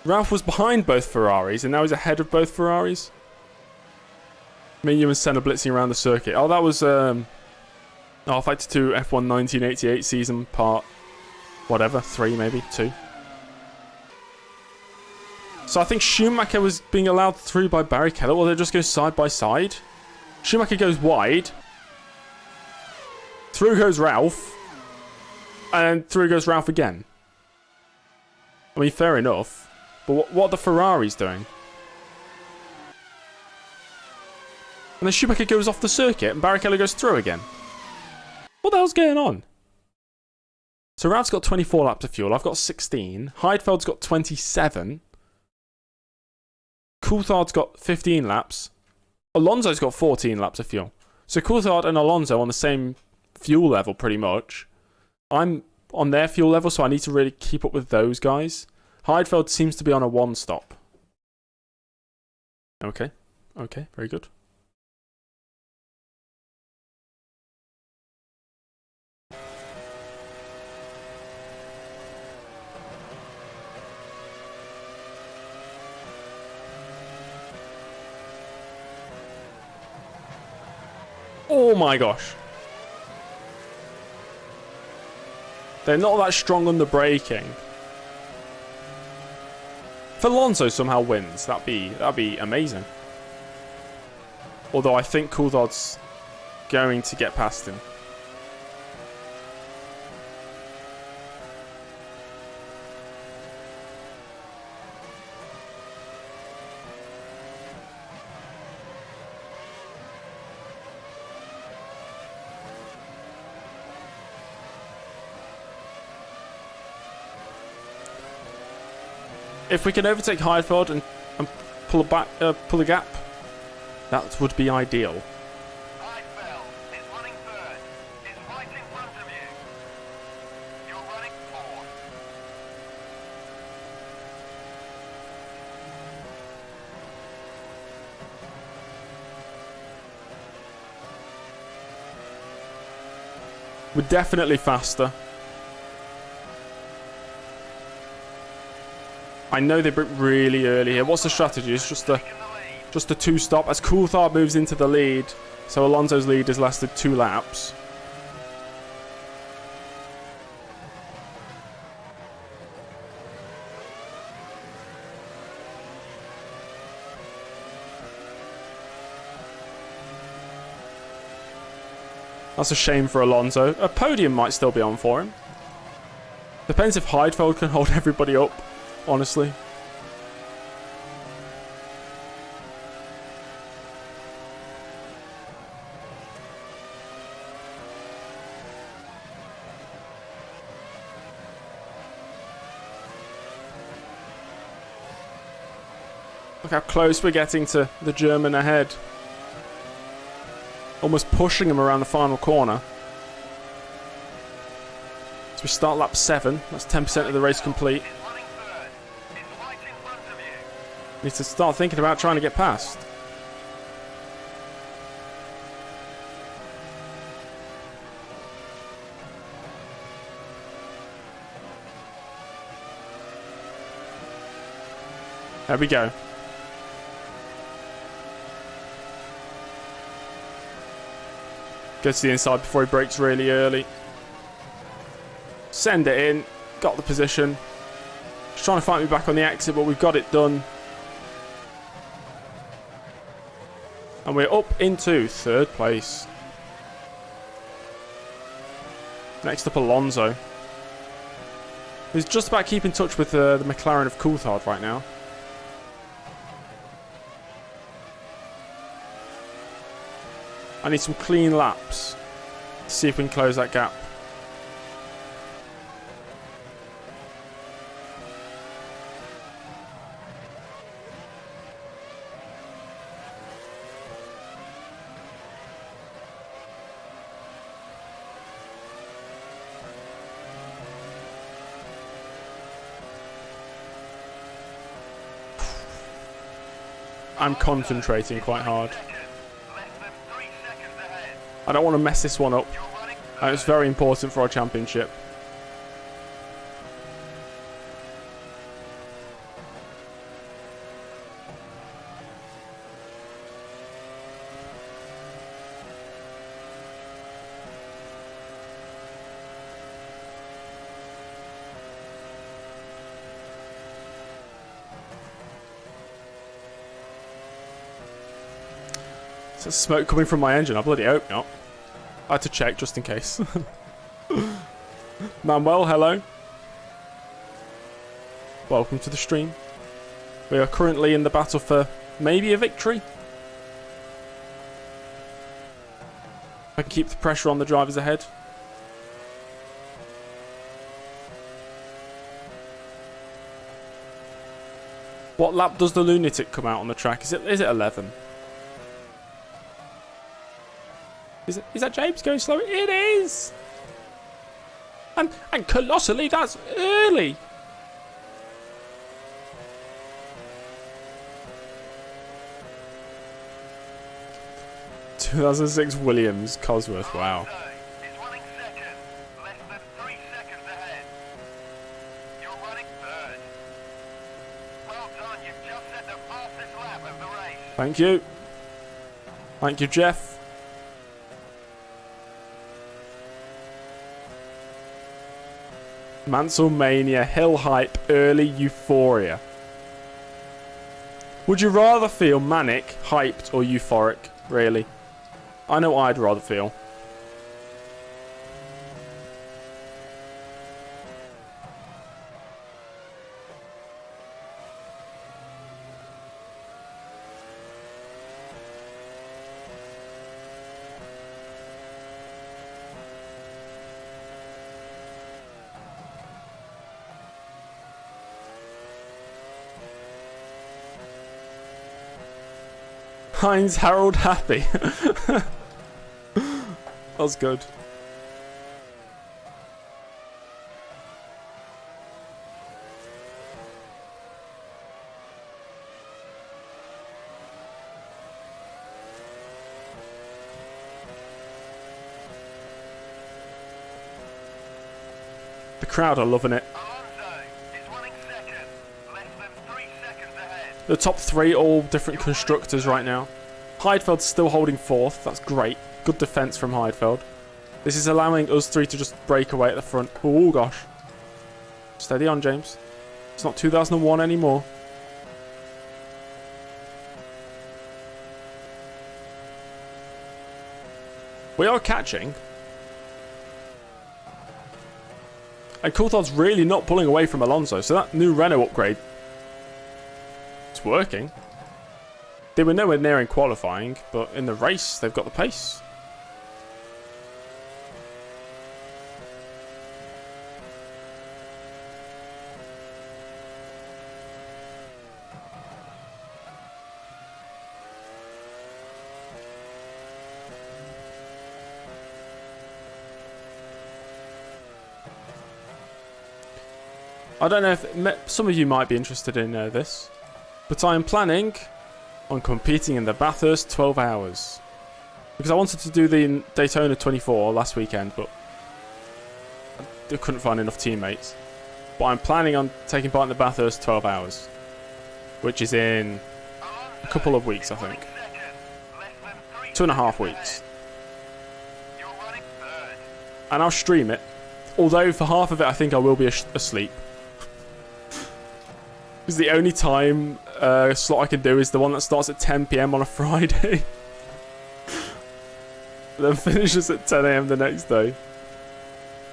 Ralph was behind both Ferraris and now he's ahead of both Ferraris. Me, you and Senna blitzing around the circuit. Oh, that was... Fighter 2 F1 1988 season part... Whatever, 3 maybe, 2. So I think Schumacher was being allowed through by Barrichello, or they're just going side by side. Schumacher goes wide. Through goes Ralph. And through goes Ralph again. I mean, fair enough. But what are the Ferraris doing? And then Schumacher goes off the circuit and Barrichello goes through again. What the hell's going on? So Ralph's got 24 laps of fuel. I've got 16. Heidfeld's got 27. Coulthard's got 15 laps. Alonso's got 14 laps of fuel. So Coulthard and Alonso on the same fuel level pretty much. I'm on their fuel level, so I need to really keep up with those guys. Heidfeld seems to be on a 1-stop. Okay. Okay, very good. Oh my gosh. They're not that strong on the braking. If Alonso somehow wins, that'd be amazing. Although I think Coulthard's going to get past him. If we can overtake Heidfeld and pull a gap, that would be ideal.
Heidfeld is running third. Is right in front of you. You're running fourth.
We're definitely faster. I know they broke really early here. What's the strategy? It's just a 2-stop as Coulthard moves into the lead. So Alonso's lead has lasted 2 laps. That's a shame for Alonso. A podium might still be on for him. Depends if Heidfeld can hold everybody up. Honestly. Look how close we're getting to the German ahead. Almost pushing him around the final corner. So we start lap 7. That's 10% of the race complete. Need to start thinking about trying to get past. There we go. Go to the inside before he brakes really early. Send it in. Got the position. Just trying to fight me back on the exit, but we've got it done. And we're up into 3rd place. Next up, Alonso. He's just about keeping touch with the McLaren of Coulthard right now. I need some clean laps to see if we can close that gap. I'm concentrating quite hard. I don't want to mess this one up. It's very important for our championship. There's smoke coming from my engine. I bloody hope not. I had to check just in case. Manuel, hello. Welcome to the stream. We are currently in the battle for maybe a victory. I can keep the pressure on the drivers ahead. What lap does the lunatic come out on the track? Is it 11? Is that James going slow? It is! And colossally, that's early! ...2006 Williams, Cosworth, wow.
Is running second, less than 3 seconds ahead. You're running third. Well done, you've just set the fastest lap of the race.
Thank you. Thank you, Jeff. Mansell Mania, Hill Hype, Early Euphoria. Would you rather feel manic, hyped, or euphoric, really? I know I'd rather feel. Heinz Harold Happy. That's good. The crowd are loving it. The top 3 all different constructors right now. Heidefeld's still holding 4th. That's great. Good defence from Heidfeld. This is allowing us 3 to just break away at the front. Oh gosh. Steady on, James. It's not 2001 anymore. We are catching. And Coulthard's really not pulling away from Alonso. So that new Renault upgrade, it's working. They were nowhere near in qualifying, but in the race, they've got the pace. I don't know if some of you might be interested in this, but I am planning on competing in the Bathurst 12 hours. Because I wanted to do the Daytona 24 last weekend, but I couldn't find enough teammates. But I'm planning on taking part in the Bathurst 12 hours, which is in a couple of weeks, I think. 2.5 weeks. And I'll stream it, although for half of it I think I will be asleep. Because the only time slot I can do is the one that starts at 10 PM on a Friday. Then finishes at 10 AM the next day.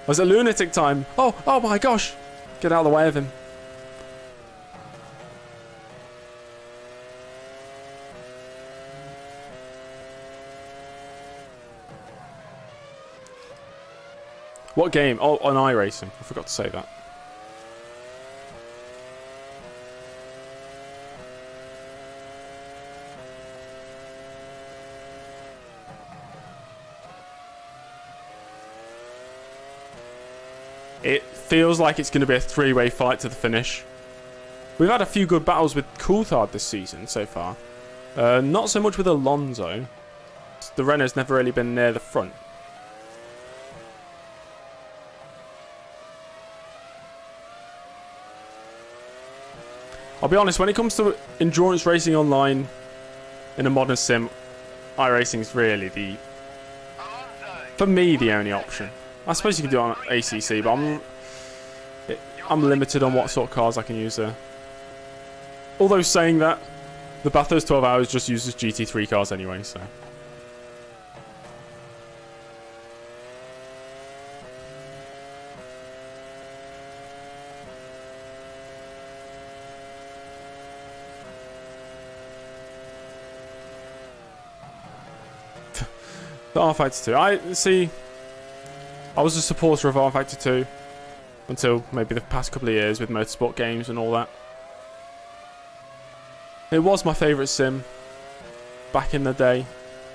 Was it lunatic time? Oh my gosh! Get out of the way of him. What game? Oh, on iRacing. I forgot to say that. It feels like it's going to be a three-way fight to the finish. We've had a few good battles with Coulthard this season so far. Not so much with Alonso. The Renault's never really been near the front. I'll be honest, when it comes to endurance racing online in a modern sim, iRacing is really for me, the only option. I suppose you can do it on ACC, but I'm limited on what sort of cars I can use there. Although saying that, the Bathurst 12 Hours just uses GT3 cars anyway, so. The R Factor 2. I was a supporter of R Factor 2 until maybe the past couple of years with motorsport games and all that. It was my favourite sim back in the day,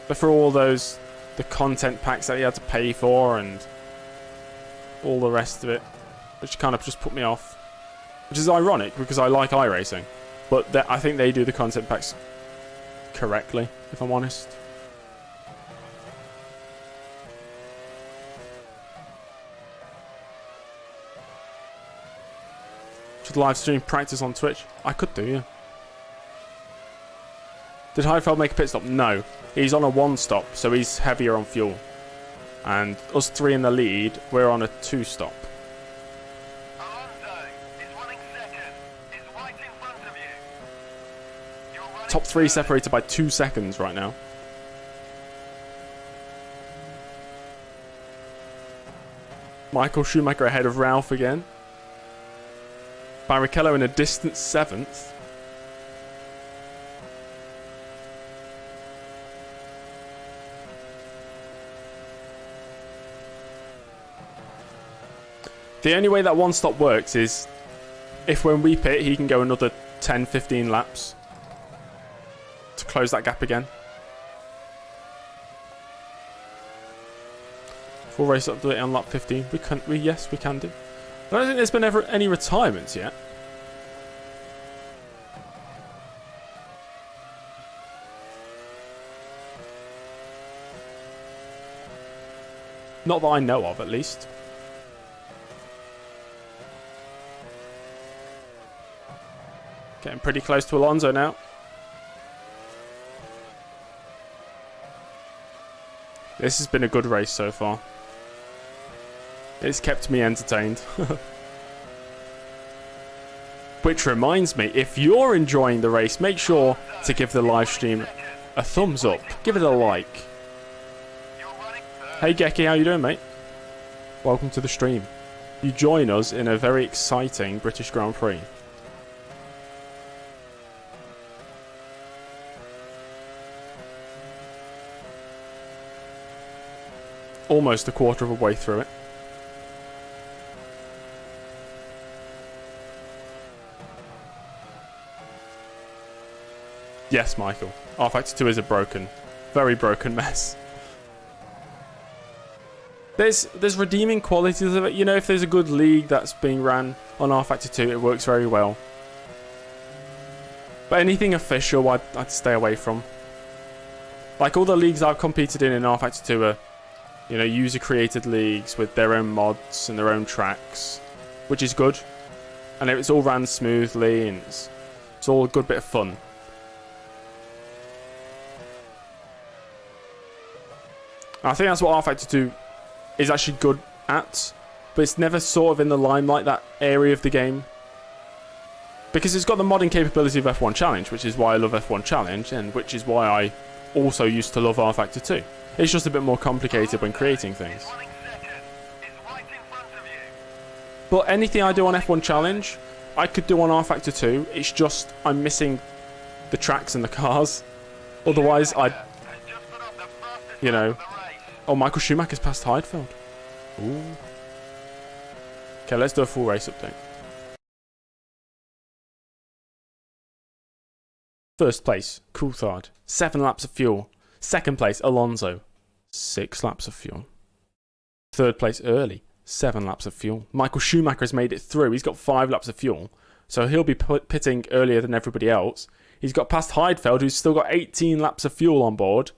but for all the content packs that you had to pay for and all the rest of it, which kind of just put me off. Which is ironic because I like iRacing, but I think they do the content packs correctly, if I'm honest. Live stream practice on Twitch. I could do, yeah. Did Heidfeld make a pit stop? No. He's on a 1-stop, so he's heavier on fuel. And us 3 in the lead, we're on a 2-stop.
Alonso is running second. Is right in front of you. You're running
Top 3 separated by 2 seconds right now. Michael Schumacher ahead of Ralph again. Barrichello in a distant 7th. The only way that 1-stop works is if when we pit he can go another 10-15 laps to close that gap again. Full race update on lap 15. Yes, we can do. I don't think there's been ever any retirements yet. Not that I know of, at least. Getting pretty close to Alonso now. This has been a good race so far. It's kept me entertained. Which reminds me, if you're enjoying the race, make sure to give the live stream a thumbs up. Give it a like. Hey Gecky, how you doing, mate? Welcome to the stream. You join us in a very exciting British Grand Prix. Almost a quarter of a way through it. Yes, Michael. R Factor 2 is a very broken mess. There's redeeming qualities of it. You know, if there's a good league that's being ran on R Factor 2, it works very well. But anything official, I'd stay away from. Like all the leagues I've competed in R Factor 2 are, you know, user-created leagues with their own mods and their own tracks, which is good. And it's all ran smoothly and it's all a good bit of fun. I think that's what R Factor 2 is actually good at, but it's never sort of in the limelight, that area of the game. Because it's got the modding capability of F1 Challenge, which is why I love F1 Challenge, and which is why I also used to love R Factor 2. It's just a bit more complicated when creating things. But anything I do on F1 Challenge, I could do on R Factor 2. It's just I'm missing the tracks and the cars. Otherwise, I'd, you know... Oh, Michael Schumacher's passed Heidfeld. Ooh. Okay, let's do a full race update. First place, Coulthard. 7 laps of fuel. Second place, Alonso. 6 laps of fuel. Third place, Early. 7 laps of fuel. Michael Schumacher has made it through. He's got 5 laps of fuel. So he'll be pitting earlier than everybody else. He's got past Heidfeld, who's still got 18 laps of fuel on board.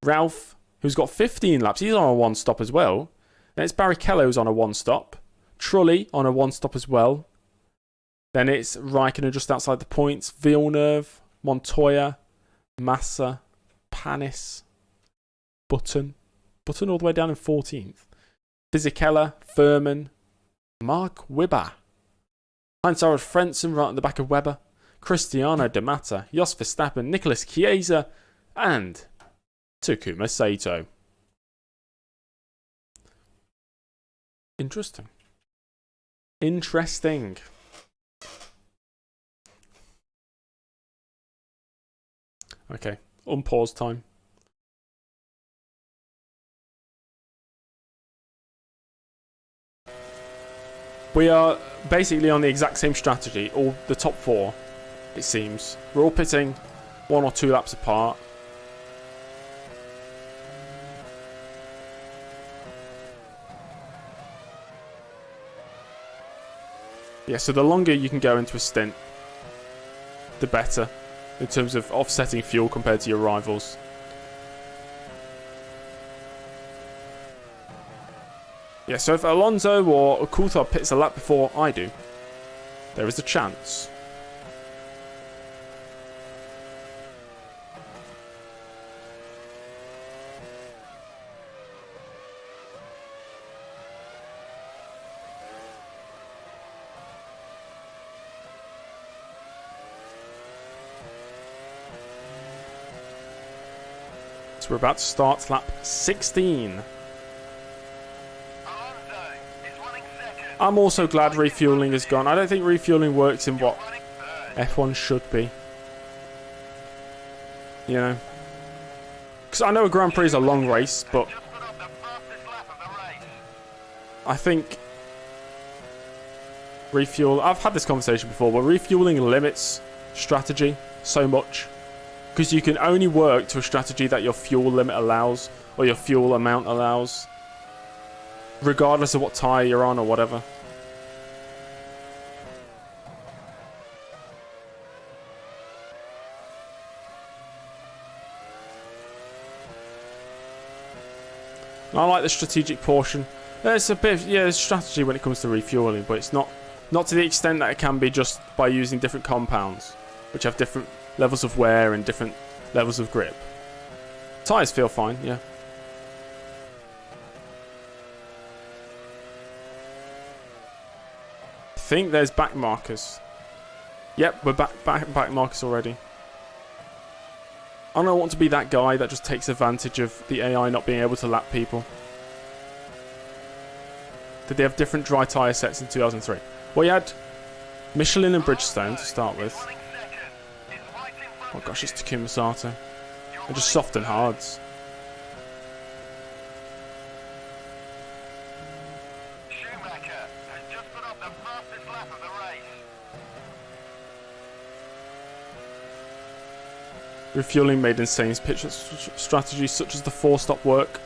Ralph, who's got 15 laps. He's on a 1-stop as well. Then it's Barrichello, who's on a 1-stop. Trulli on a 1-stop as well. Then it's Raikkonen just outside the points. Villeneuve, Montoya, Massa, Panis, Button all the way down in 14th. Fisichella, Furman, Mark Webber, Heinz-Harald Frentzen right at the back of Webber, Cristiano De Mata, Jos Verstappen, Nicolas Chiesa, and Takuma Sato. Interesting. Okay, unpause time. We are basically on the exact same strategy, all the top 4, it seems. We're all pitting 1 or 2 laps apart. Yeah, so the longer you can go into a stint, the better, in terms of offsetting fuel compared to your rivals. Yeah, so if Alonso or Coulthard pits a lap before I do, there is a chance. So we're about to start lap 16. I'm also glad refueling is gone. I don't think refueling works in what F1 should be. You know? Because I know a Grand Prix is a long race, but I think refuel... I've had this conversation before, but refueling limits strategy so much. Because you can only work to a strategy that your fuel limit allows, or your fuel amount allows, regardless of what tyre you're on or whatever. And I like the strategic portion. There's a bit of, there's strategy when it comes to refueling, but it's not to the extent that it can be just by using different compounds, which have different levels of wear and different levels of grip. Tyres feel fine, yeah. I think there's back markers. Yep, we're back markers already. I don't want to be that guy that just takes advantage of the AI not being able to lap people. Did they have different dry tyre sets in 2003? Well, you had Michelin and Bridgestone to start with. Oh gosh, it's Takuma Sato. They're just soft and hards.
Schumacher has just put up the fastest lap of the race.
Refueling made insane pitch strategies such as the 4-stop work.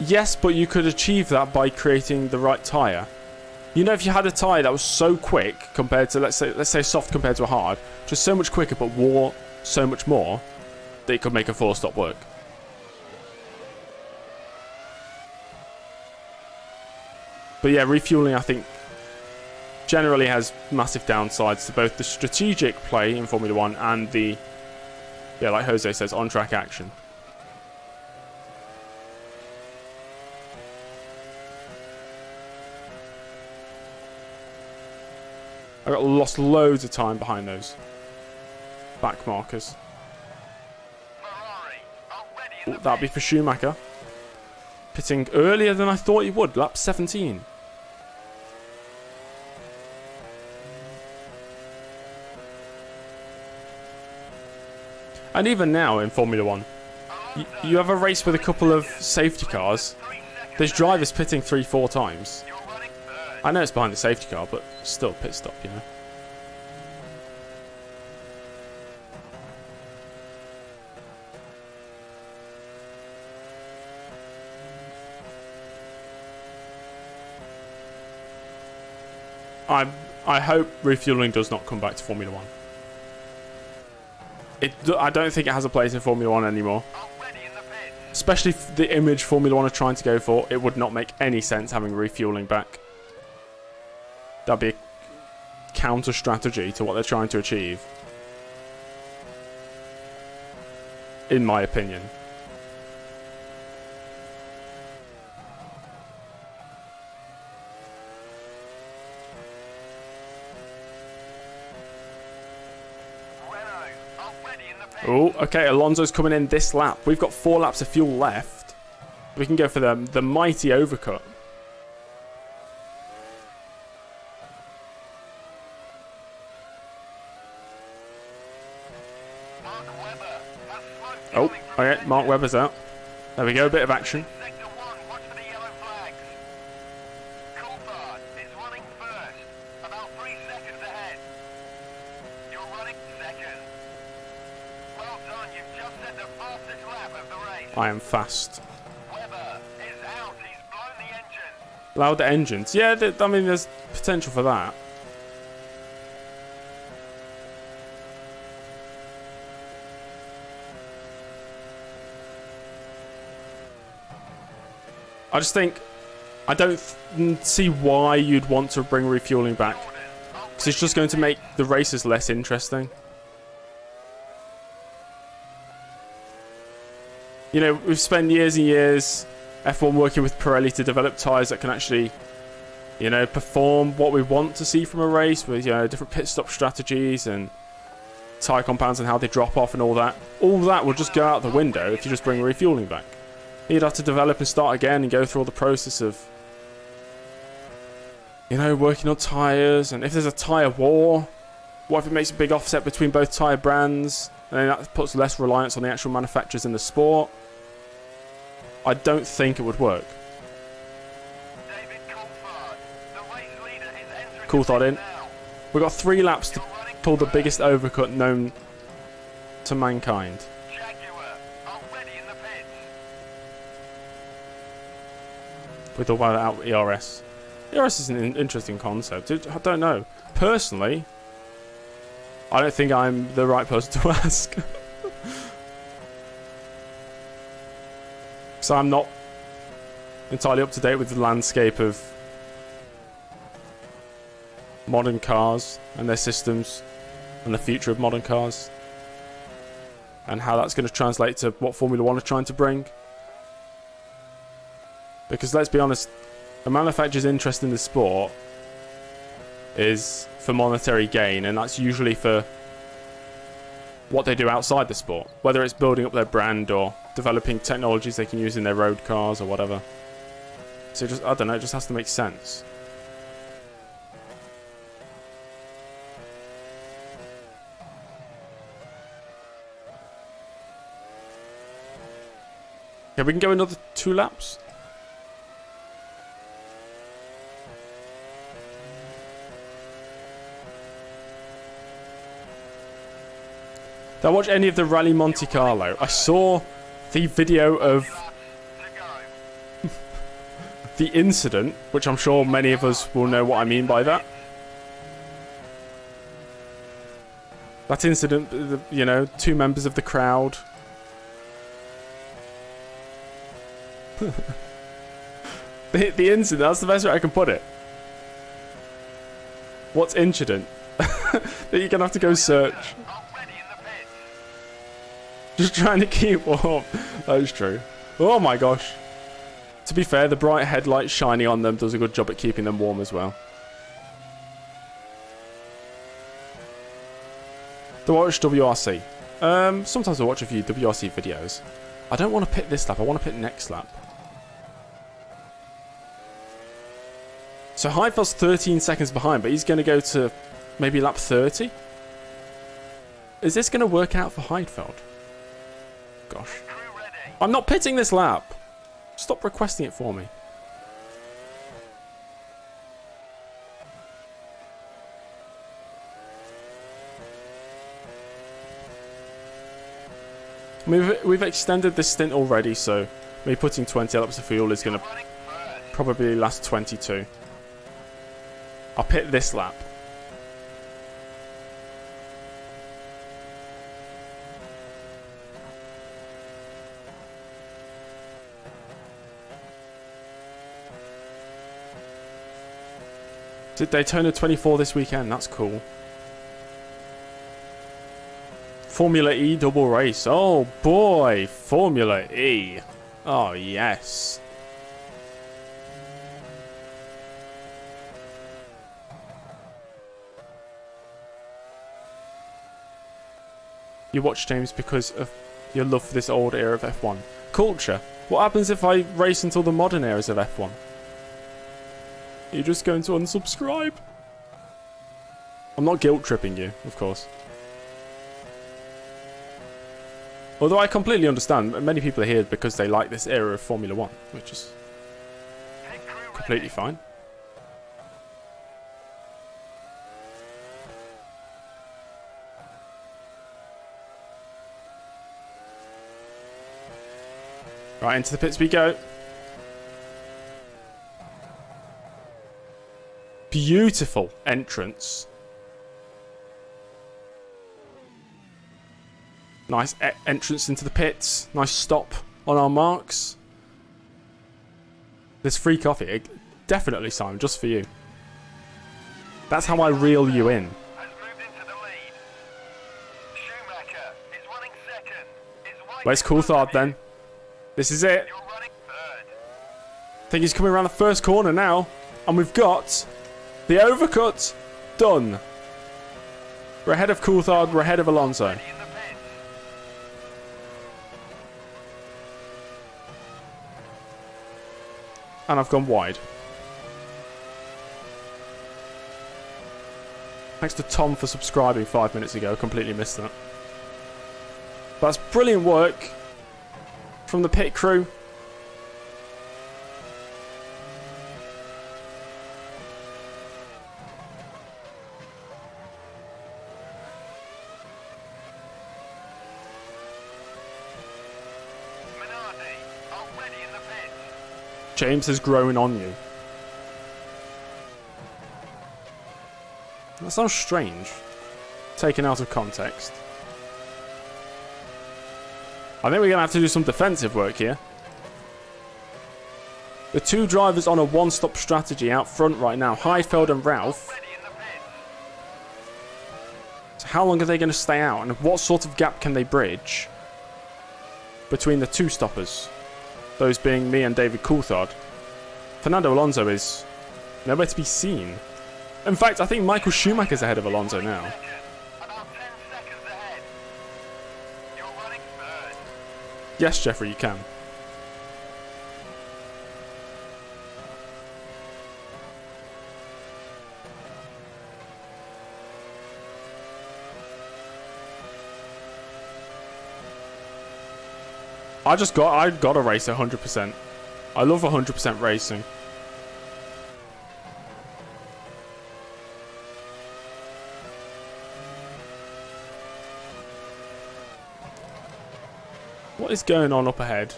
Yes, but you could achieve that by creating the right tyre. You know, if you had a tyre that was so quick compared to, let's say soft compared to a hard, just so much quicker but wore so much more, that it could make a 4-stop work. But yeah, refueling, I think, generally has massive downsides to both the strategic play in Formula 1 and the, yeah, like Jose says, on-track action. I got lost loads of time behind those back markers. Ooh, that'd be for Schumacher. Pitting earlier than I thought he would, lap 17. And even now in Formula 1, you have a race with a couple of safety cars. There's drivers pitting 3-4 times. I know it's behind the safety car, but still pit stop, you know. I hope refueling does not come back to Formula 1. I don't think it has a place in Formula 1 anymore. Especially the image Formula 1 are trying to go for, it would not make any sense having refueling back. That'd be a counter strategy to what they're trying to achieve. In my opinion. Oh, okay, Alonso's coming in this lap. We've got 4 laps of fuel left. We can go for the mighty overcut. Oh, okay, Mark Webber's out. There we go, a bit of action. I am fast. Loud engines. Yeah, I mean, there's potential for that. I just think I don't see why you'd want to bring refueling back, because it's just going to make the races less interesting. You know, we've spent years and years F1 working with Pirelli to develop tyres that can actually, you know, perform what we want to see from a race with, you know, different pit stop strategies and tyre compounds and how they drop off and all that. All that will just go out the window if you just bring refueling back. You'd have to develop and start again and go through all the process of, you know, working on tyres. And if there's a tyre war, what if it makes a big offset between both tyre brands? And then that puts less reliance on the actual manufacturers in the sport. I don't think it would work. Coulthard in. We've got 3 laps to pull the biggest overcut known to mankind. With all that out ERS. ERS is an interesting concept. I don't know. Personally, I don't think I'm the right person to ask. So I'm not entirely up to date with the landscape of modern cars and their systems and the future of modern cars and how that's going to translate to what Formula 1 are trying to bring. Because let's be honest, a manufacturer's interest in the sport is for monetary gain, and that's usually for what they do outside the sport, whether it's building up their brand or developing technologies they can use in their road cars or whatever. So just, I don't know, it just has to make sense. Okay, we can go another 2 laps. Did I watch any of the Rally Monte Carlo? I saw the video of the incident, which I'm sure many of us will know what I mean by that. That incident, you know, 2 members of the crowd. the incident, that's the best way I can put it. What's incident? That you're going to have to go search. Just trying to keep warm. That is true. Oh my gosh. To be fair, the bright headlight shining on them does a good job at keeping them warm as well. Do I watch WRC? Sometimes I watch a few WRC videos. I don't want to pit this lap. I want to pit next lap. So Heidfeld's 13 seconds behind, but he's going to go to maybe lap 30. Is this going to work out for Heidfeld? gosh.
Crew ready.
I'm not pitting this lap. Stop requesting it for me. We've extended this stint already, so me putting 20 laps of fuel is going to
Running first.
probably last 22. I'll pit this lap. Did Daytona 24 this weekend? That's cool. Formula E double race. Oh boy, Formula E. Oh yes. You watch James because of your love for this old era of F1. Culture. What happens if I race until the modern eras of F1? You're just going to unsubscribe? I'm not guilt tripping you, of course. Although I completely understand, many people are here because they like this era of Formula 1, which is
Pit crew ready.
completely fine. Right, into the pits we go. Beautiful entrance. Nice entrance into the pits. Nice stop on our marks. This free coffee, definitely, Simon, just for you. That's how I reel you in.
Has moved into the lead. Schumacher is running second. Is right
Where's
in front
Coulthard
of you.
then? This is it.
You're running third.
I think he's coming around the first corner now. And we've got the overcut done. We're ahead of Coulthard. We're ahead of Alonso.
Ready in the pits.
And I've gone wide. Thanks to Tom for subscribing 5 minutes ago. Completely missed that. That's brilliant work from the pit crew.
Minardi already in the pits.
James has grown on you. That sounds strange, taken out of context. I think we're going to have to do some defensive work here. The two drivers on a one-stop strategy out front right now, Heidfeld and Ralph.
Ready in the pits.
So how long are they going to stay out, and what sort of gap can they bridge between the two stoppers? Those being me and David Coulthard. Fernando Alonso is nowhere to be seen. In fact, I think Michael Schumacher's ahead of Alonso now.
Second. About 10 seconds ahead. You're running third.
Yes, Jeffrey, you can. I gotta race 100%. I love 100% racing. What is going on up ahead?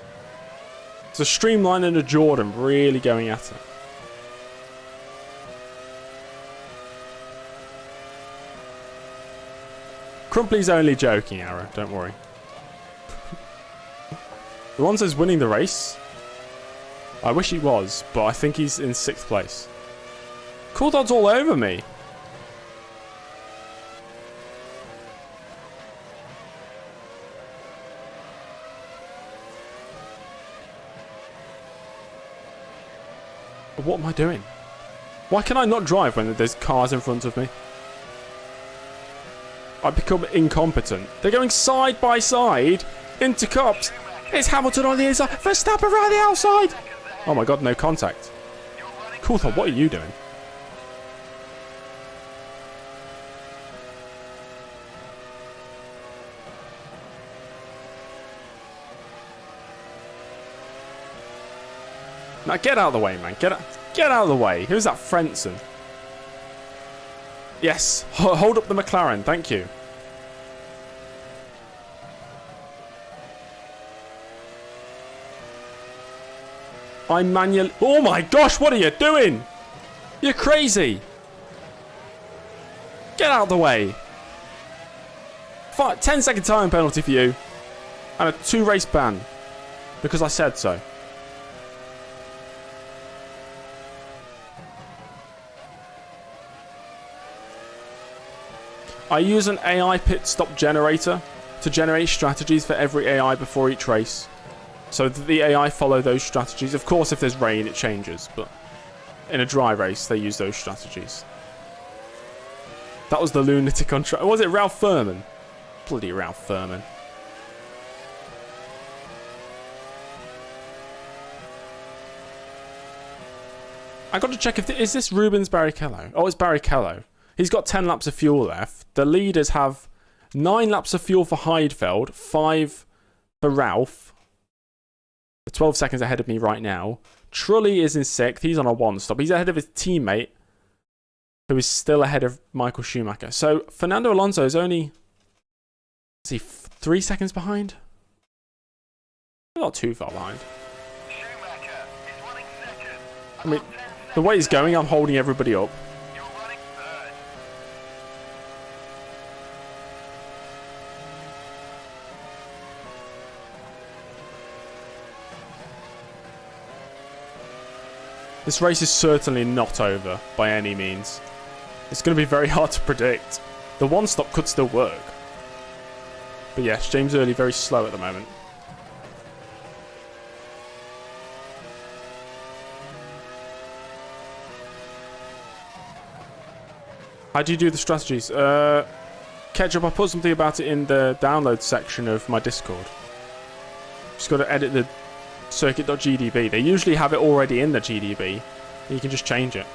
It's a Streamline and a Jordan really going at it. Crumply's only joking, Arrow, don't worry. Alonso's winning the race. I wish he was, but I think he's in 6th place. Coulthard's all over me. What am I doing? Why can I not drive when there's cars in front of me? I become incompetent. They're going side by side into cups. It's Hamilton on the inside. Verstappen around the outside. Oh my god, no contact. Coulthard, what are you doing? Now get out of the way, man. Get out of the way. Who's that, Frentzen? Yes. Hold up the McLaren. Thank you. I'm manually... Oh my gosh, what are you doing? You're crazy. Get out of the way. 10-second time penalty for you. And a 2-race ban. Because I said so. I use an AI pit stop generator to generate strategies for every AI before each race. So that the AI follow those strategies. Of course, if there's rain, it changes. But in a dry race, they use those strategies. That was the lunatic on track. Was it Ralph Furman? Bloody Ralph Furman. I got to check if... Is this Rubens Barrichello? Oh, it's Barrichello. He's got 10 laps of fuel left. The leaders have 9 laps of fuel for Heidfeld, 5 for Ralph. 12 seconds ahead of me right now. Trulli is in 6th. He's on a 1-stop. He's ahead of his teammate, who is still ahead of Michael Schumacher. So Fernando Alonso is only... Is he 3 seconds behind? Not too far behind.
Schumacher is running second.
I mean, the way he's going, I'm holding everybody up.
You're running third.
This race is certainly not over by any means. It's going to be very hard to predict. The 1-stop could still work. But yes, James Early very slow at the moment. How do you do the strategies? Ketchup, I put something about it in the download section of my Discord. Just got to edit the circuit.gdb. They usually have it already in the GDB. You can just change it.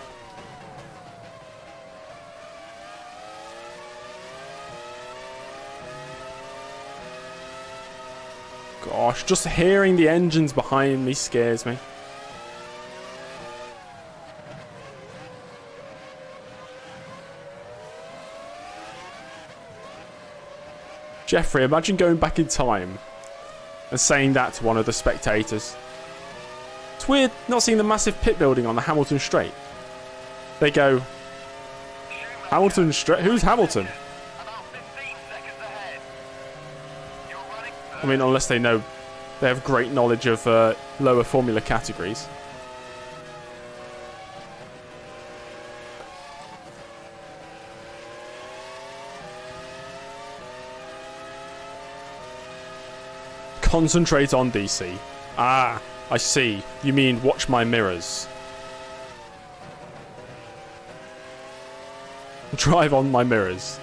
Gosh, just hearing the engines behind me scares me. Jeffrey, imagine going back in time and saying that to one of the spectators. It's weird not seeing the massive pit building on the Hamilton Straight. They go, Hamilton Straight? Who's Hamilton?
About 15 seconds ahead. You're running third.
I mean, unless they know, they have great knowledge of lower formula categories. Concentrate on DC. Ah, I see. You mean watch my mirrors. Drive on my mirrors.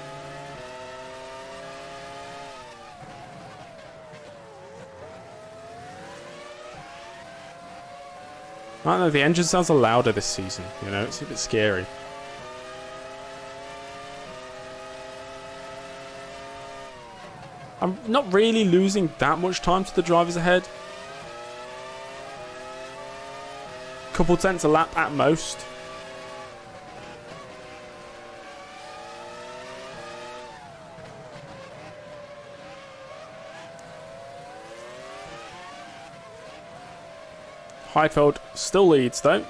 I don't know, the engine sounds louder this season, you know, it's a bit scary. I'm not really losing that much time to the drivers ahead. Couple tenths a lap at most. Heidfeld still leads though.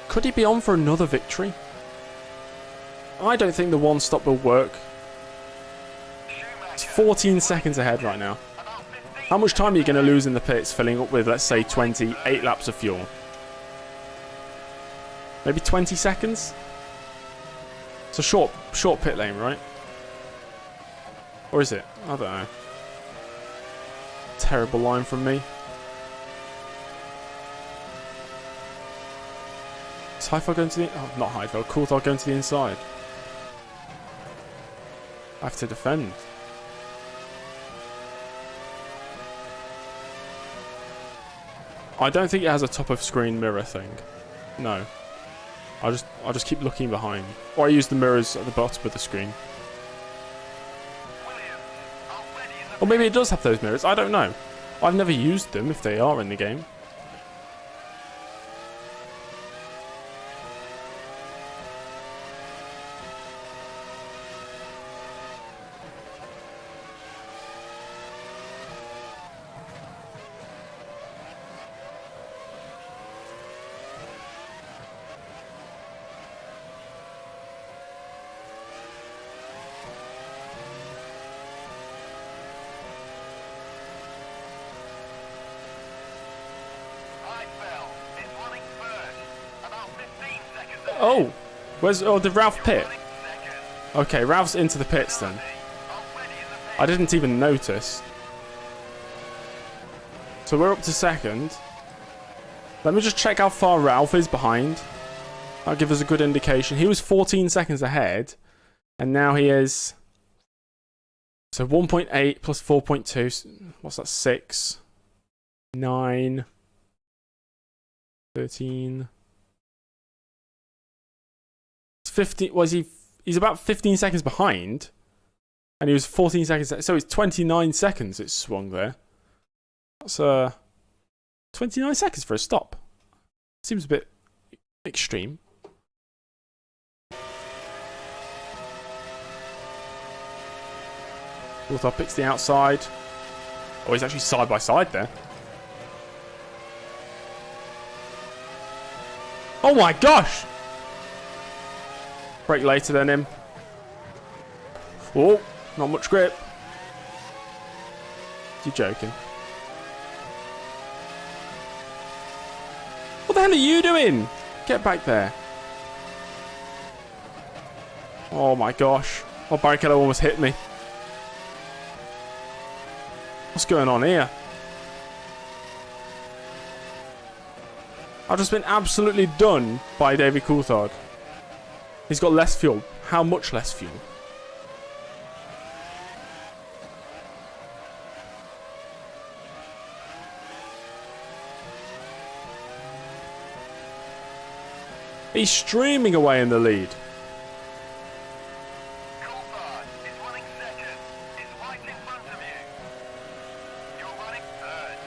Could he be on for another victory? I don't think the 1-stop will work. It's 14 seconds ahead right now. How much time are you going to lose in the pits filling up with, let's say, 28 laps of fuel? Maybe 20 seconds? It's a short pit lane, right? Or is it? I don't know. Terrible line from me. Is Heidfeld going to the... Oh, not Heidfeld. Coulthard going to the inside. I have to defend. I don't think it has a top of screen mirror thing. No. I'll just keep looking behind. Or I use the mirrors at the bottom of the screen.
Williams, are ready in the
Or maybe it does have those mirrors. I don't know. I've never used them if they are in the game.
Heidfeld is running first. About 15 seconds ahead.
Oh, where's... Oh, did Ralph pit?
Running second.
Okay, Ralph's into the pits then.
Already in the pit.
I didn't even notice. So we're up to second. Let me just check how far Ralph is behind. That'll give us a good indication. He was 14 seconds ahead. And now he is... So 1.8 plus 4.2. What's that? 6. 9. 13. It's 15. Was he... He's about 15 seconds behind. And he was 14 seconds... So it's 29 seconds it swung there. That's 29 seconds for a stop. Seems a bit extreme. Coulthard picks the outside. Oh, he's actually side by side there. Oh my gosh! Brake later than him. Oh, not much grip. You're joking. What the hell are you doing? Get back there. Oh my gosh. Oh, Barrichello almost hit me. What's going on here? I've just been absolutely done by David Coulthard. He's got less fuel. How much less fuel? He's streaming away in the lead.
Coulthard is running second. Is right in front of you. You're running third.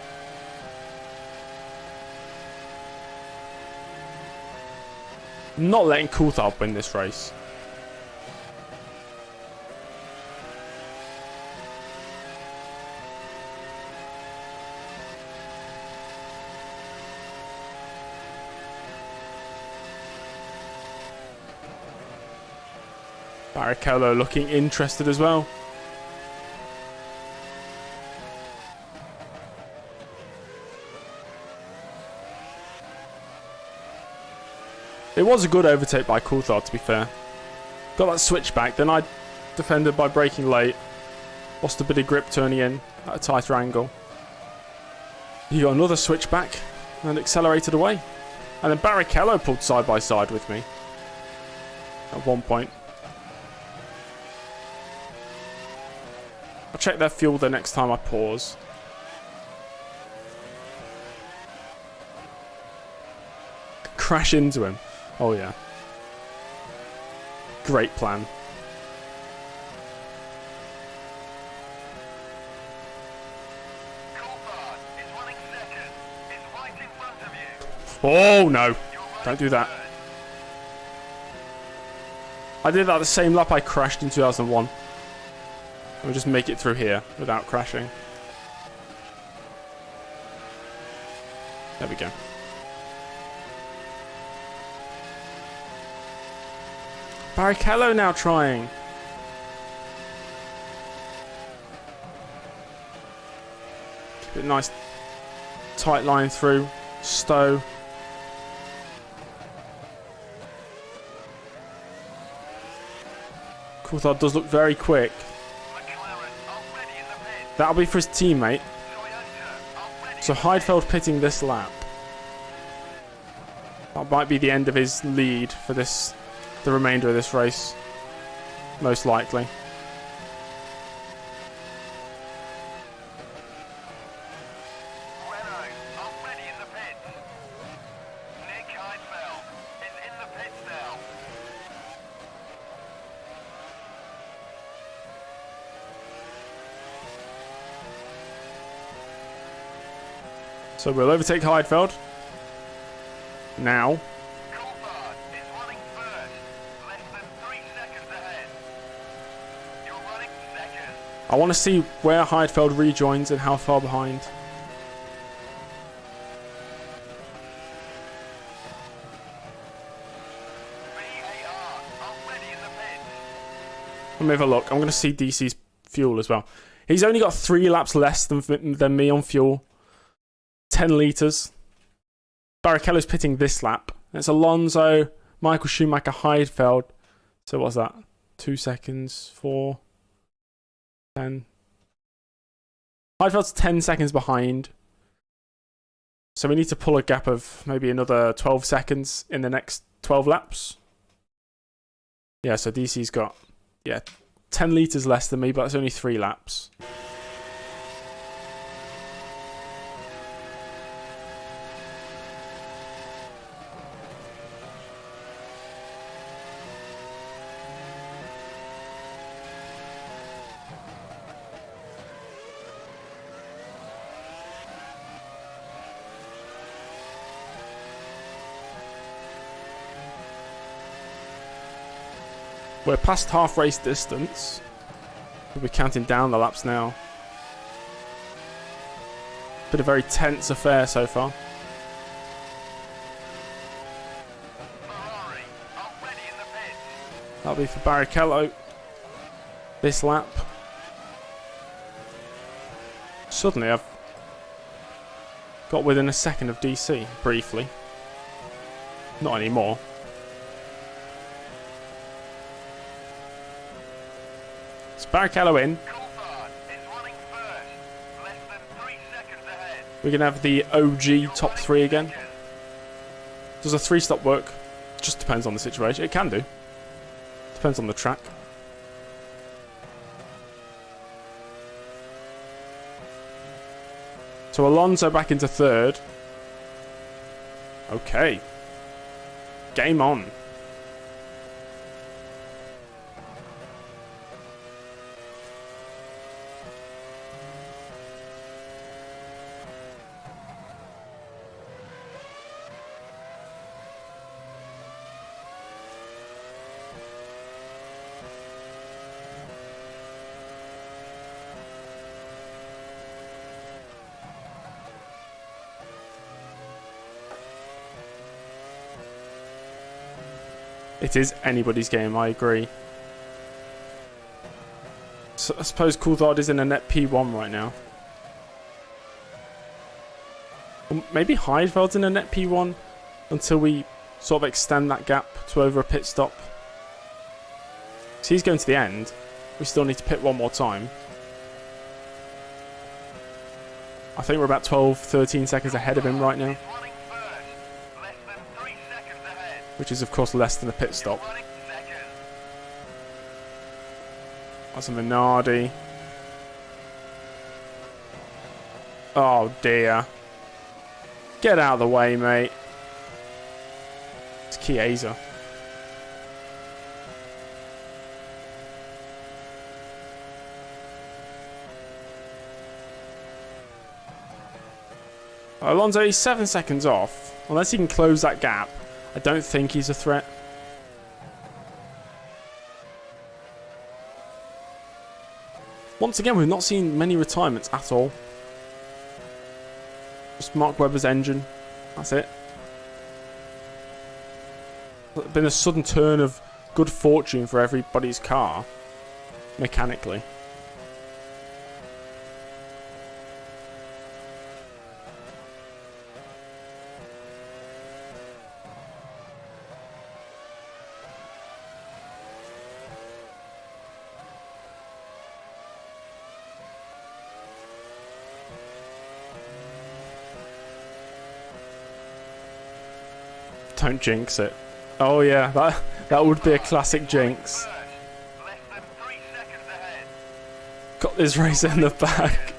I'm not letting Coulthard win this race. Barrichello looking interested as well. It was a good overtake by Coulthard, to be fair. Got that switchback, then I defended by braking late. Lost a bit of grip turning in at a tighter angle. He got another switchback and accelerated away. And then Barrichello pulled side by side with me at one point. I'll check their fuel the next time I pause. Crash into him. Oh yeah. Great plan.
Coulthard is running second. Is right in front of you.
Oh no.
You're
Don't
running
do that.
third.
I did that the same lap I crashed in 2001. We'll just make it through here without crashing. There we go. Barrichello now trying. Keep it nice, tight line through. Stowe. Coulthard does look very quick.
McLaren already in the pit.
That'll be for his teammate.
Toyota already
So
in the
Heidfeld pitting this lap. That might be the end of his lead for this, the remainder of this race. Most likely.
Renault already in the pit. Nick Heidfeld is in the pit now.
So we'll overtake Heidfeld. Now.
Coulthard is running first, less than 3 seconds ahead. You're running second.
I want to see where Heidfeld rejoins and how far behind.
VAR already in the pits.
Let me have a look. I'm going to see DC's fuel as well. He's only got 3 laps less than me on fuel. 10 litres. Barrichello's pitting this lap. It's Alonso, Michael Schumacher, Heidfeld. So what's that? 2 seconds, 4, 10. Heidfeld's 10 seconds behind. So we need to pull a gap of maybe another 12 seconds in the next 12 laps. Yeah, so DC's got, 10 litres less than me, but it's only 3 laps. We're past half race distance. We'll be counting down the laps now. Been a very tense affair so far.
Ferrari already in the pits.
That'll be for Barrichello. This lap. Suddenly I've got within a second of DC, briefly. Not anymore. It's Barrichello in.
Coulthard is running first, less than 3 seconds ahead.
We're going to have the OG top 3 again.
Second.
Does a 3-stop work? Just depends on the situation. It can do. Depends on the track. So Alonso back into 3rd. Okay. Game on. It is anybody's game, I agree. So I suppose Coulthard is in a net P1 right now. Or maybe Heidfeld's in a net P1 until we sort of extend that gap to over a pit stop. So he's going to the end. We still need to pit one more time. I think we're about 12, 13 seconds ahead of him right now.
Running first, less than 3 seconds ahead.
Which is of course less than a pit stop.
Running second.
That's a Minardi. Oh dear. Get out of the way, mate. It's Chiesa. Alonso, he's 7 seconds off. Unless he can close that gap, I don't think he's a threat. Once again, we've not seen many retirements at all. Just Mark Webber's engine. That's it. It's been a sudden turn of good fortune for everybody's car, mechanically. Don't jinx it. Oh yeah, that would be a classic jinx.
First, less than 3 seconds ahead.
Got this race in the back.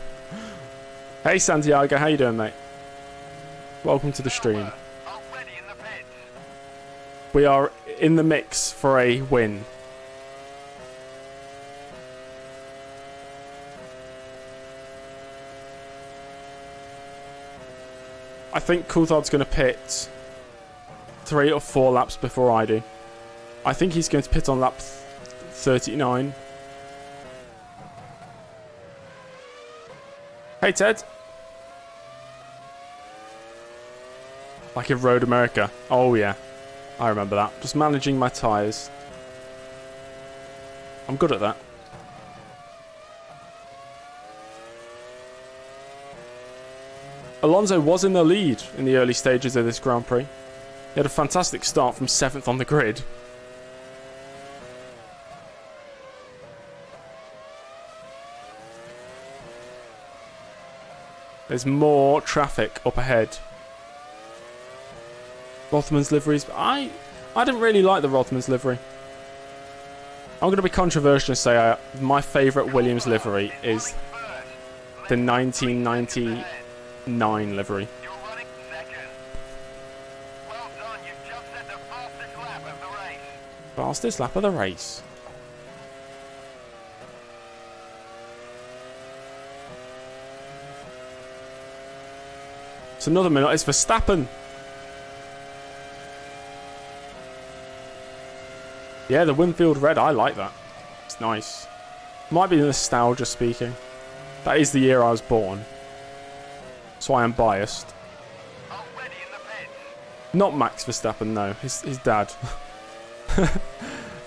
Hey Santiago, how you doing, mate? Welcome to the stream.
Already in the pits.
We are in the mix for a win. I think Coulthard's going to pit 3 or 4 laps before I do. I think he's going to pit on lap 39. Hey, Ted. Like in Road America. Oh, yeah. I remember that. Just managing my tyres. I'm good at that. Alonso was in the lead in the early stages of this Grand Prix. He had a fantastic start from 7th on the grid. There's more traffic up ahead. Rothman's liveries. I didn't really like the Rothman's livery. I'm going to be controversial and say my favourite Williams livery is the 1999 livery.
You're running second. Well done, you've just set the fastest lap of the race.
Fastest lap of the race. It's another minute. It's Verstappen. Yeah, the Winfield red. I like that. It's nice. Might be nostalgia speaking. That is the year I was born. So I am biased.
Already in the pits.
Not Max Verstappen, no. His dad.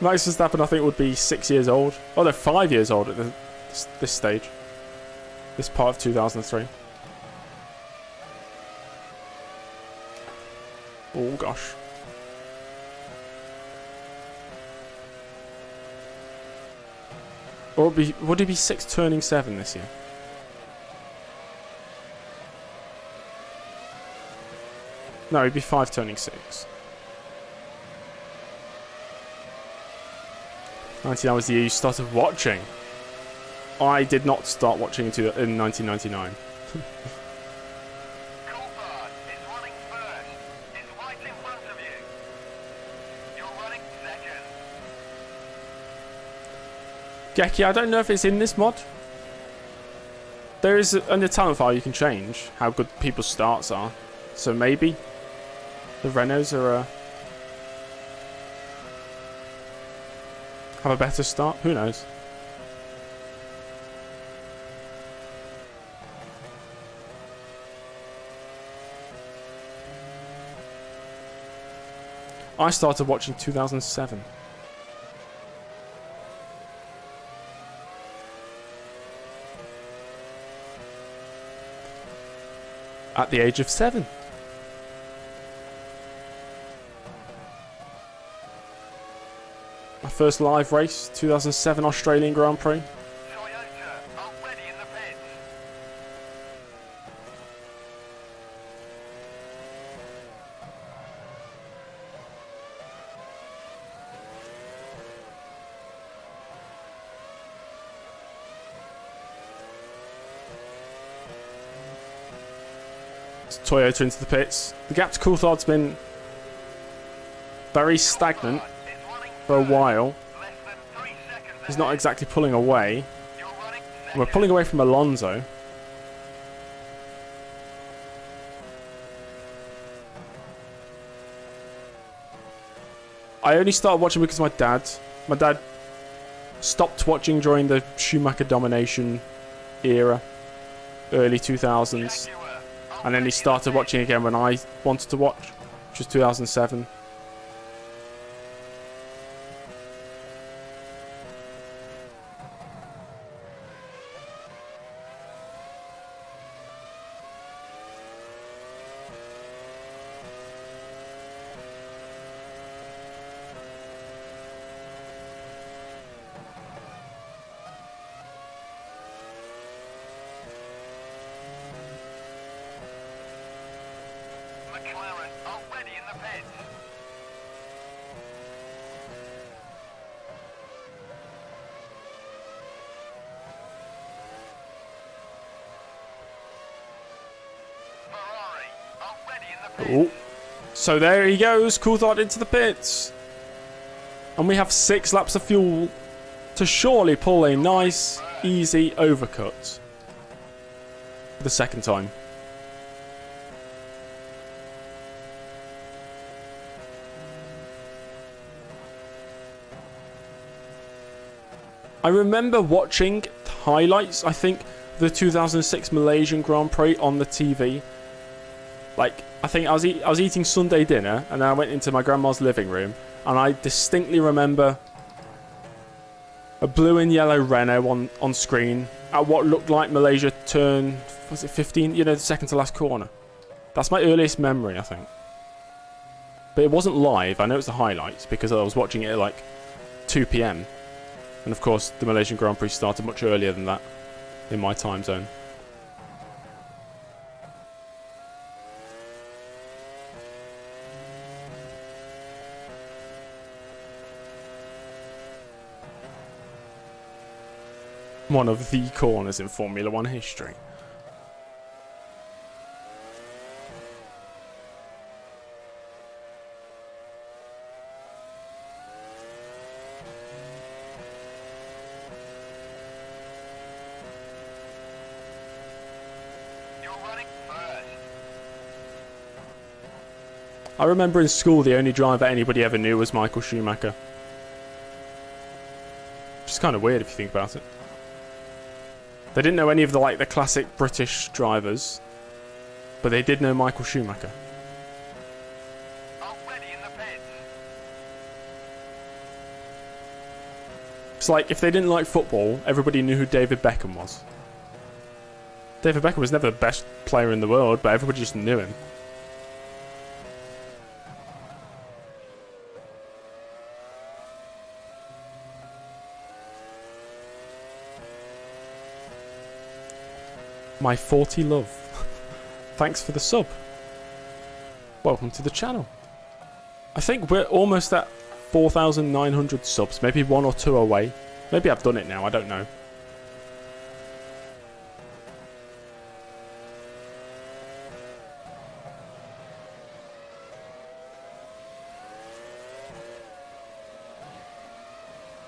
Max Verstappen, I think, would be 6 years old. Oh, they're 5 years old at this stage. This part of 2003. Oh, gosh. Or would he be 6 turning 7 this year? No, he'd be 5 turning 6. 99 was the year you started watching. I did not start watching in 1999.
Coulthard is running first. He's right in front of you. You're running second.
Geki, I don't know if it's in this mod. There is under talent file you can change how good people's starts are. So maybe the Renaults are have a better start. Who knows? I started watching 2007. At the age of 7. My first live race, 2007 Australian Grand Prix.
Toyota already in the pits.
It's Toyota into the pits. The gap to Coulthard's been very stagnant for a while.
Less than 3 seconds
He's not exactly pulling away.
You're running
And we're pulling away from Alonso. I only started watching because my dad stopped watching during the Schumacher domination era, early 2000s. And then he started watching again when I wanted to watch, which was 2007.
McLaren already in the pits. Ferrari already in the pits.
Oh. So there he goes, Coulthard into the pits. And we have 6 laps of fuel to surely pull a nice, easy overcut. For the second time. I remember watching highlights, I think, the 2006 Malaysian Grand Prix on the TV. Like, I think I was eating Sunday dinner, and then I went into my grandma's living room, and I distinctly remember a blue and yellow Renault on screen at what looked like Malaysia turn, was it 15? You know, the second to last corner. That's my earliest memory, I think. But it wasn't live. I know it's the highlights because I was watching it at like 2 p.m. And of course, the Malaysian Grand Prix started much earlier than that in my time zone. One of the corners in Formula One history.
You're running first.
I remember in school the only driver anybody ever knew was Michael Schumacher. Which is kind of weird if you think about it. They didn't know any of the classic British drivers, but they did know Michael Schumacher.
Already in the pits.
It's like if they didn't like football, everybody knew who David Beckham was. David Beckham was never the best player in the world, but everybody just knew him. My 40 love. Thanks for the sub. Welcome to the channel. I think we're almost at 4,900 subs. Maybe 1 or 2 away. Maybe I've done it now. I don't know.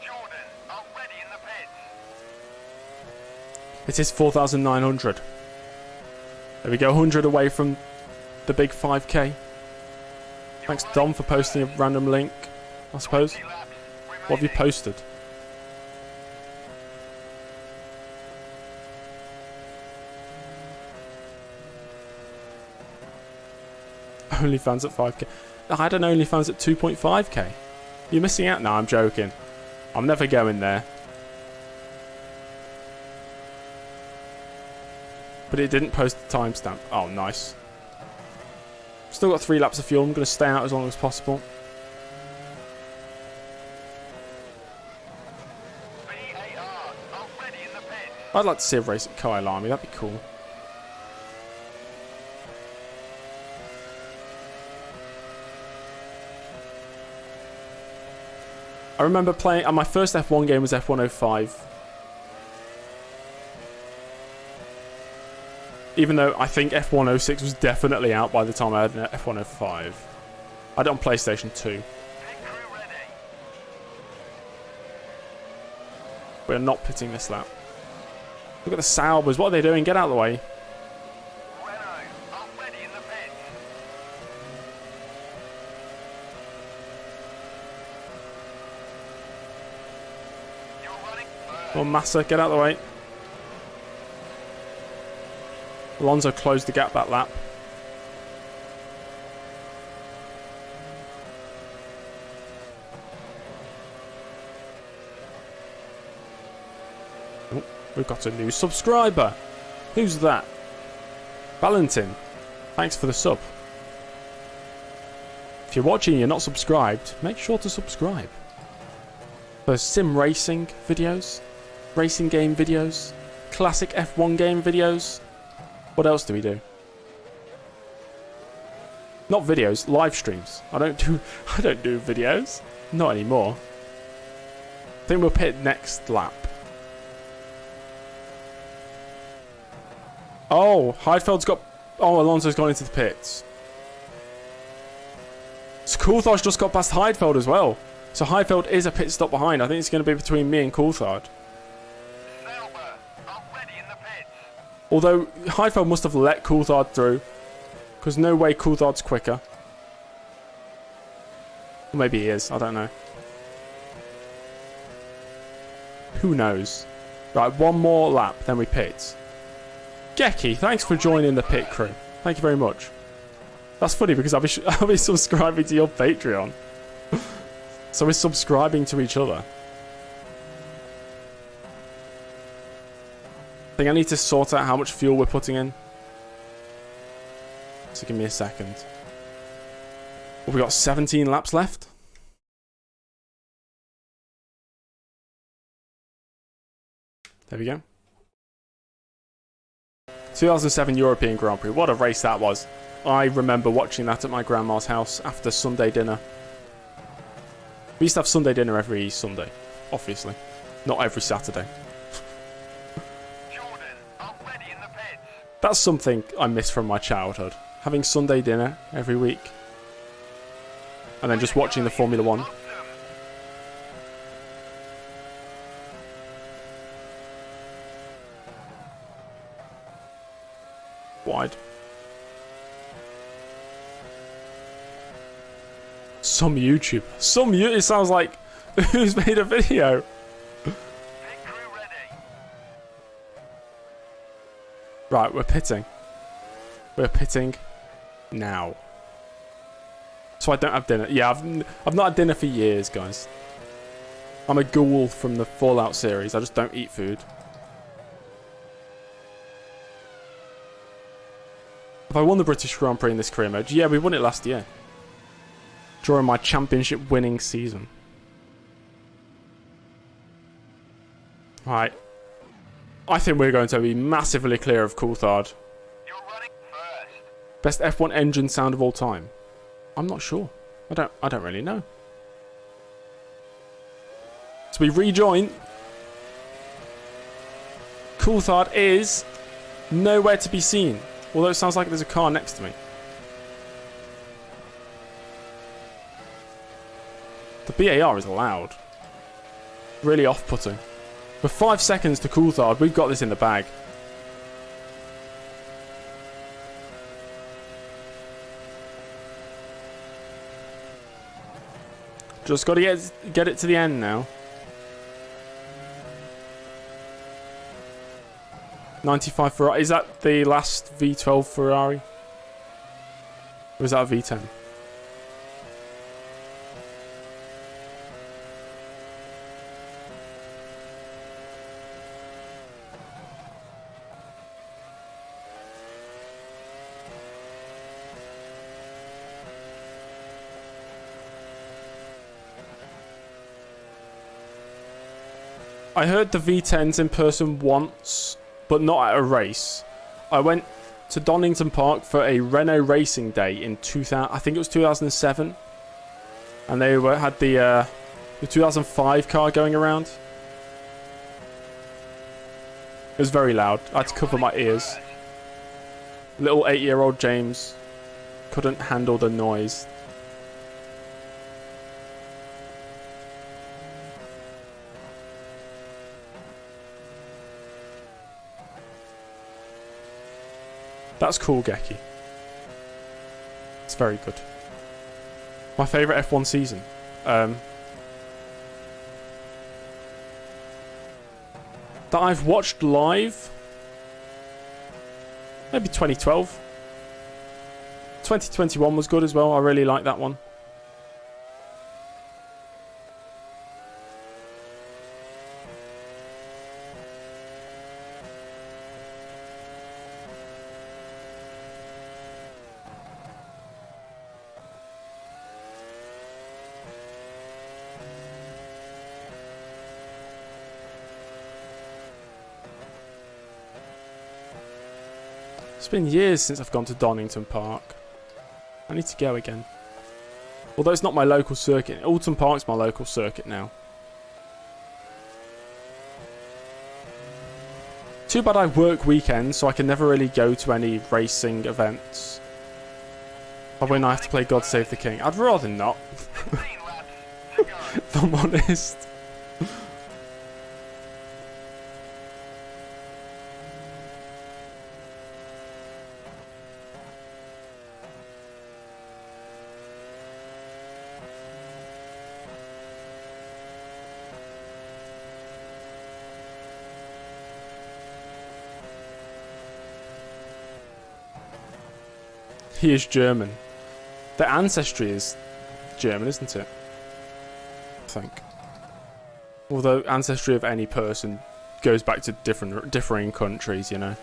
Jordan, already in the pits.
It is 4,900. There we go, 100 away from the big 5k. Thanks Dom for posting a random link, I suppose.
20 laps
What have you
remaining.
posted? OnlyFans at 5k. I had an OnlyFans at 2.5k. You're missing out now, I'm joking. I'm never going there. But it didn't post the timestamp. Oh, nice. Still got 3 laps of fuel. I'm going to stay out as long as possible.
VAR, already in the pits.
I'd like to see a race at Kyle Army. That'd be cool. I remember playing... my first F1 game was F105. Even though I think F106 was definitely out by the time I had an F105. I had it on PlayStation 2.
Pit crew ready.
We're not pitting this lap. Look at the Saubers. What are they doing? Get out of the way.
Renault, already in the pits. You're running first.
Oh, Massa, get out of the way. Alonso closed the gap that lap. Oh, we've got a new subscriber. Who's that? Valentin. Thanks for the sub. If you're watching and you're not subscribed, make sure to subscribe. For sim racing videos, racing game videos, classic F1 game videos. What else do we do? Not videos, live streams. I don't do videos. Not anymore. I think we'll pit next lap. Oh, Heidefeld's got... Oh, Alonso's gone into the pits. So Coulthard just got past Heidfeld as well. So Heidfeld is a pit stop behind. I think it's going to be between me and Coulthard.
Sauber, already in the pits.
Although Heidfeld must have let Coulthard through. Because no way Coulthard's quicker. Or maybe he is. I don't know. Who knows? Right, one more lap, then we pit. Geki, thanks for joining the pit crew. Thank you very much. That's funny because I'll be subscribing to your Patreon. So we're subscribing to each other. I think I need to sort out how much fuel we're putting in. So give me a second. Well, we've got 17 laps left. There we go. 2007 European Grand Prix. What a race that was. I remember watching that at my grandma's house after Sunday dinner. We used to have Sunday dinner every Sunday, obviously. Not every Saturday.
Jordan, already in the pits.
That's something I miss from my childhood. Having Sunday dinner every week. And then just watching the Formula One.
Awesome.
Wide. It sounds like who's made a video.
Pit crew ready.
Right, we're pitting. We're pitting now. So I don't have dinner. Yeah, I've not had dinner for years, guys. I'm a ghoul from the Fallout series. I just don't eat food. Have I won the British Grand Prix in this career mode? Yeah, we won it last year. During my championship winning season. Right. I think we're going to be massively clear of Coulthard.
You're running first.
Best F1 engine sound of all time. I'm not sure. I don't really know. So we rejoin. Coulthard is nowhere to be seen. Although it sounds like there's a car next to me. The BAR is loud. Really off-putting. With 5 seconds to Coulthard, we've got this in the bag. Just got to get it to the end now. 95 Ferrari. Is that the last V12 Ferrari? Or is that a V10? I heard the V10s in person once, but not at a race. I went to Donington Park for a Renault Racing Day in 2000. I think it was 2007, and they had the 2005 car going around. It was very loud. I had to cover my ears. Little 8-year-old James couldn't handle the noise. That's cool, Geki. It's very good. My favourite F1 season. That I've watched live. Maybe 2012. 2021 was good as well. I really like that one. It's been years since I've gone to Donington Park. I need to go again. Although it's not my local circuit. Alton Park's my local circuit now. Too bad I work weekends, so I can never really go to any racing events. Or when I have to play God Save the King. I'd rather not.
15 laps to go.
If I'm honest. He is German. The ancestry is German, isn't it? I think. Although ancestry of any person goes back to differing countries, you know.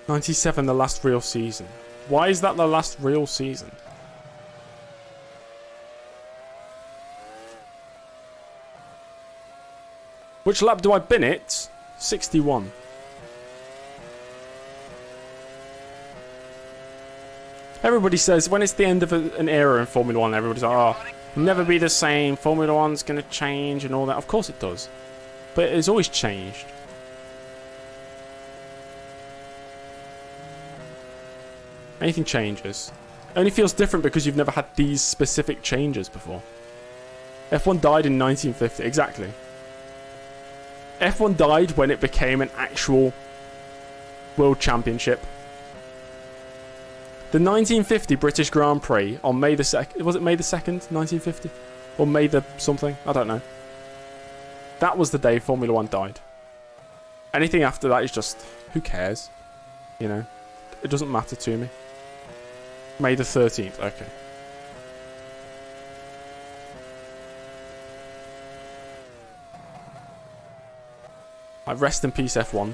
'97, the last real season. Why is that the last real season? Which lap do I bin it? 61. Everybody says when it's the end of an era in Formula 1, everybody's like, oh, never be the same. Formula 1's going to change and all that. Of course it does. But it's always changed. Anything changes. It only feels different because you've never had these specific changes before. F1 died in 1950. Exactly. F1 died when it became an actual world championship. The 1950 British Grand Prix on May the 2nd. Was it May the 2nd, 1950? Or May the something? I don't know. That was the day Formula 1 died. Anything after that is just, who cares? You know? It doesn't matter to me. May the 13th, okay. Rest in peace, F1.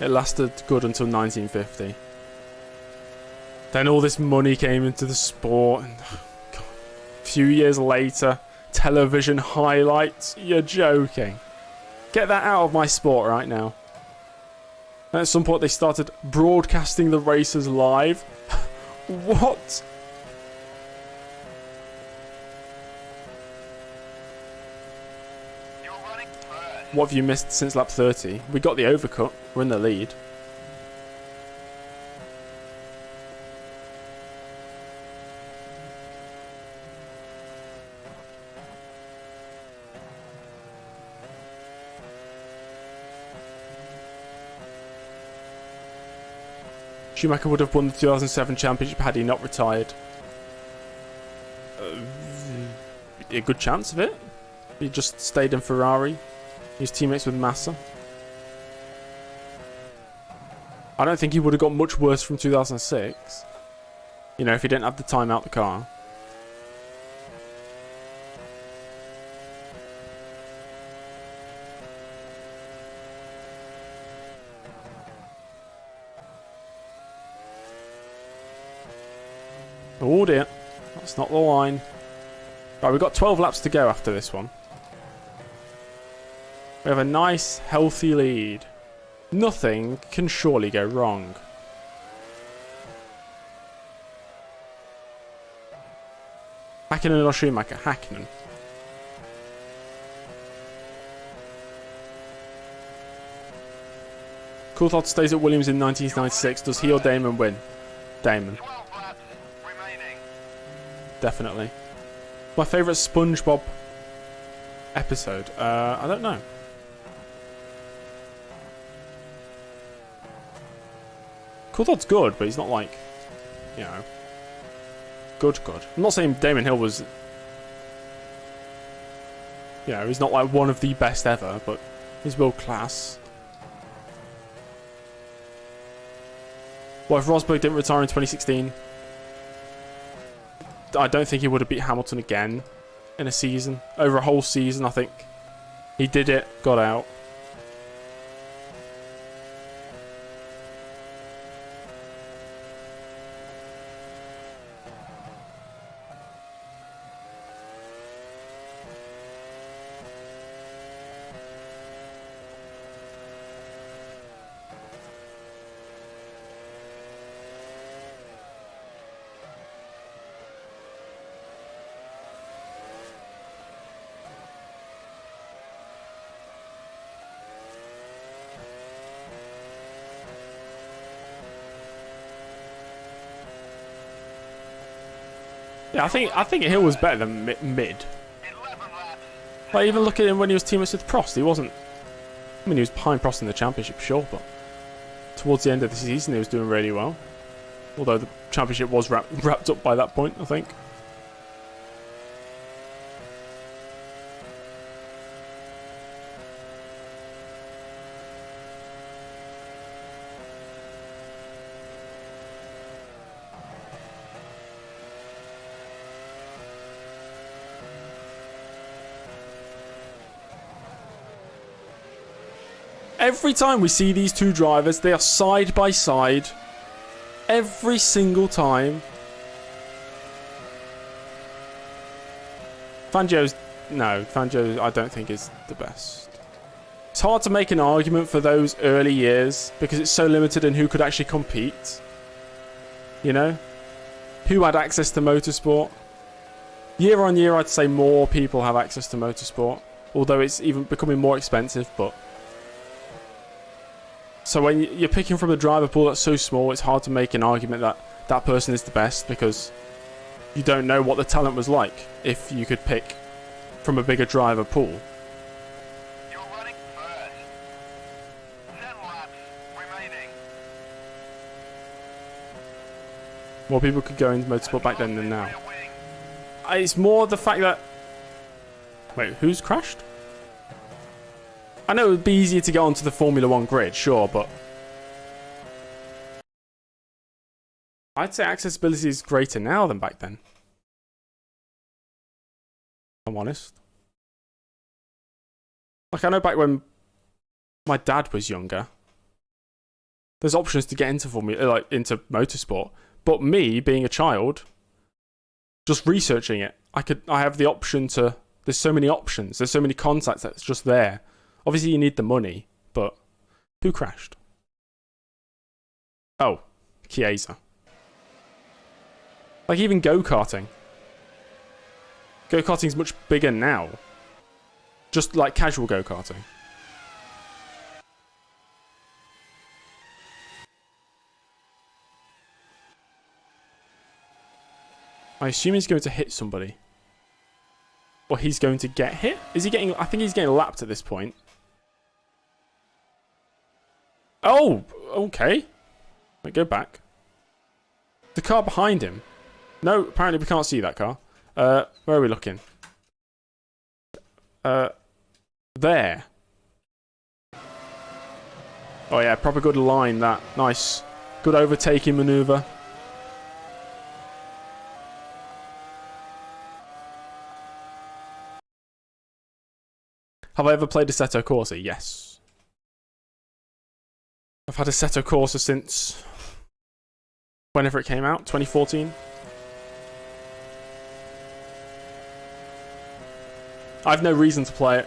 It lasted good until 1950. Then all this money came into the sport, and God, a few years later, television highlights. You're joking. Get that out of my sport right now. And at some point, they started broadcasting the races live. What? What have you missed since lap 30? We got the overcut. We're in the lead. Schumacher would have won the 2007 championship had he not retired. A good chance of it. He just stayed in Ferrari. He was teammates with Massa. I don't think he would have got much worse from 2006. You know, if he didn't have the time out the car. Oh dear. That's not the line. Right, we've got 12 laps to go after this one. We have a nice, healthy lead. Nothing can surely go wrong. Hakkinen or Schumacher? Hakkinen. Coulthard stays at Williams in 1996. Does he or Damon win? Damon. Definitely. My favourite SpongeBob episode? I don't know. Coulthard's good, but he's not like, you know, good. I'm not saying Damon Hill was, you know, he's not like one of the best ever, but he's world class. Well, if Rosberg didn't retire in 2016, I don't think he would have beat Hamilton again in a season. Over a whole season, I think. He did it, got out. Yeah, I think Hill was better than mid. Like, even look at him when he was teammates with Prost. He wasn't. I mean, he was behind Prost in the championship, sure, but towards the end of the season, he was doing really well. Although the championship was wrapped up by that point, I think. Every time we see these two drivers, they are side by side. Every single time. Fangio I don't think is the best. It's hard to make an argument for those early years because it's so limited in who could actually compete. You know? Who had access to motorsport? Year on year, I'd say more people have access to motorsport. Although it's even becoming more expensive, but... So when you're picking from a driver pool that's so small, it's hard to make an argument that that person is the best because you don't know what the talent was like if you could pick from a bigger driver pool.
You're running first. 10 laps remaining.
More people could go into motorsport back then than now. It's more the fact that... Wait, who's crashed? I know it would be easier to get onto the Formula 1 grid, sure, but... I'd say accessibility is greater now than back then. If I'm honest. Like, I know back when my dad was younger, there's options to get into into motorsport. But me, being a child, just researching it, I have the option to... There's so many options, there's so many contacts that's just there. Obviously, you need the money, but who crashed? Oh, Chiesa. Like, even go-karting. Go-karting's much bigger now. Just like casual go-karting. I assume he's going to hit somebody. Or he's going to get hit? Is he getting... I think he's getting lapped at this point. Oh, okay. Wait, go back. The car behind him. No, apparently we can't see that car. Where are we looking? There. Oh yeah, proper good line that. Nice. Good overtaking manoeuvre. Have I ever played Assetto Corsa? Yes. I've had Assetto Corsa since whenever it came out, 2014. I've no reason to play it.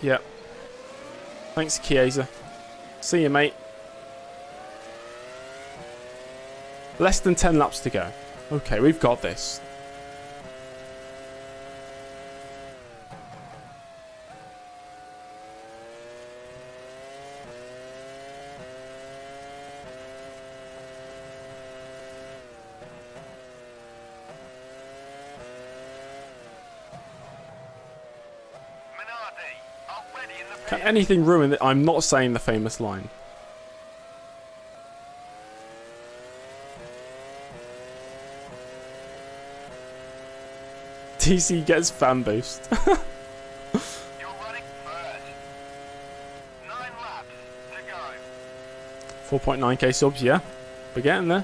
Yeah. Thanks, Chiesa. See you, mate. Less than 10 laps to go. Okay, we've got this. Can anything ruin it? I'm not saying the famous line. DC gets fan boost.
You're running first. 9 laps to go.
4.9k subs, yeah. We're getting there.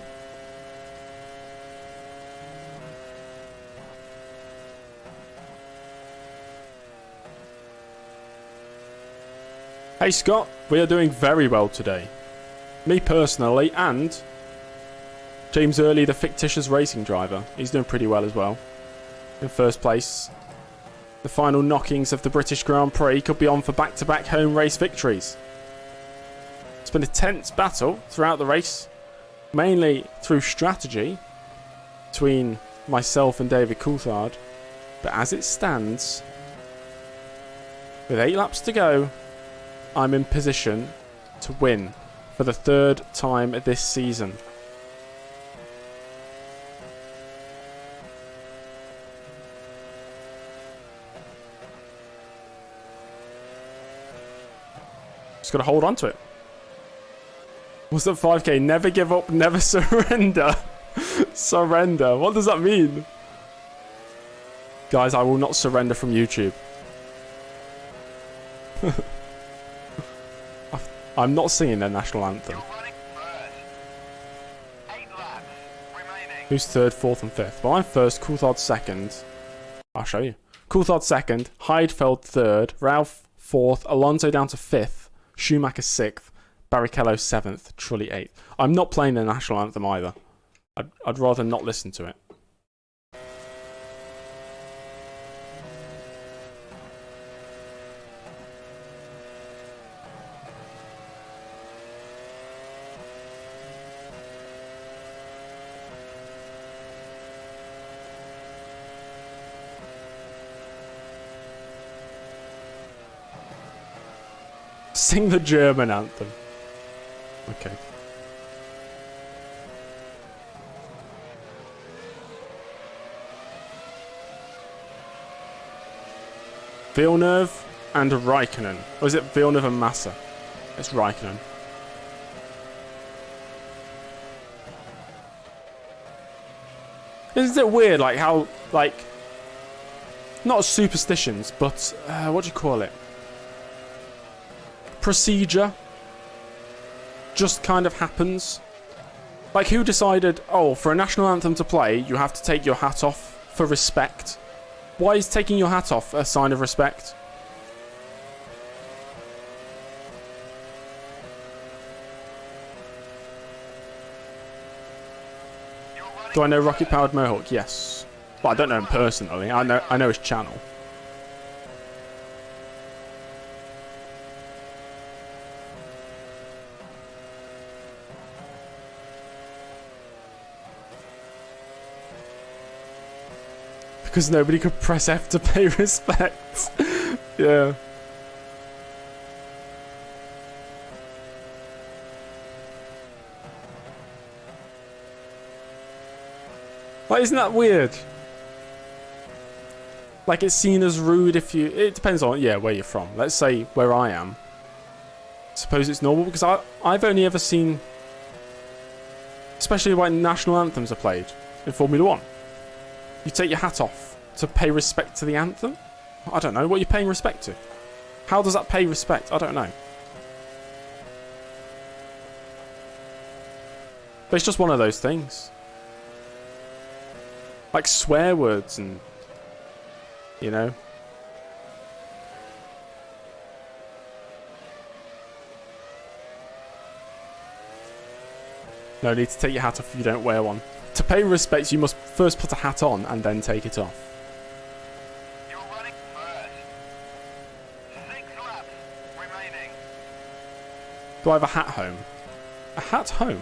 Hey Scott, we are doing very well today. Me personally, and James Early, the fictitious racing driver. He's doing pretty well as well. In first place. The final knockings of the British Grand Prix could be on for back-to-back home race victories. It's been a tense battle throughout the race, mainly through strategy between myself and David Coulthard. But as it stands, with 8 laps to go, I'm in position to win for the 3rd time this season. Just gotta hold on to it. What's that 5k? Never give up, never surrender. Surrender. What does that mean? Guys, I will not surrender from YouTube. I'm not singing their national anthem.
You're running third. 8 laps remaining.
Who's third, fourth, and fifth? Well, I'm first, Coulthard second. I'll show you. Coulthard second, Heidfeld third, Ralph fourth, Alonso down to fifth, Schumacher sixth, Barrichello seventh, Trulli eighth. I'm not playing the national anthem either. I'd rather not listen to it. Sing the German anthem. Okay. Villeneuve and Raikkonen. Or is it Villeneuve and Massa? It's Raikkonen. Isn't it weird, like, how, like, not superstitions, but, what do you call it? Procedure just kind of happens. Like, who decided, oh, for a national anthem to play, you have to take your hat off for respect? Why is taking your hat off a sign of respect? Do I know Rocket Powered Mohawk? Yes. Well, I don't know him personally. I know his channel. Because nobody could press F to pay respect. Yeah. Like, isn't that weird? Like, it's seen as rude if you... It depends on, yeah, where you're from. Let's say where I am. Suppose it's normal, because I've only ever seen... Especially when national anthems are played in Formula 1. You take your hat off to pay respect to the anthem? I don't know. What are you paying respect to? How does that pay respect? I don't know. But it's just one of those things. Like swear words and... You know? No need to take your hat off if you don't wear one. To pay respect, you must first put a hat on and then take it off.
You're running first. 6 laps remaining.
Do I have a hat home? A hat home?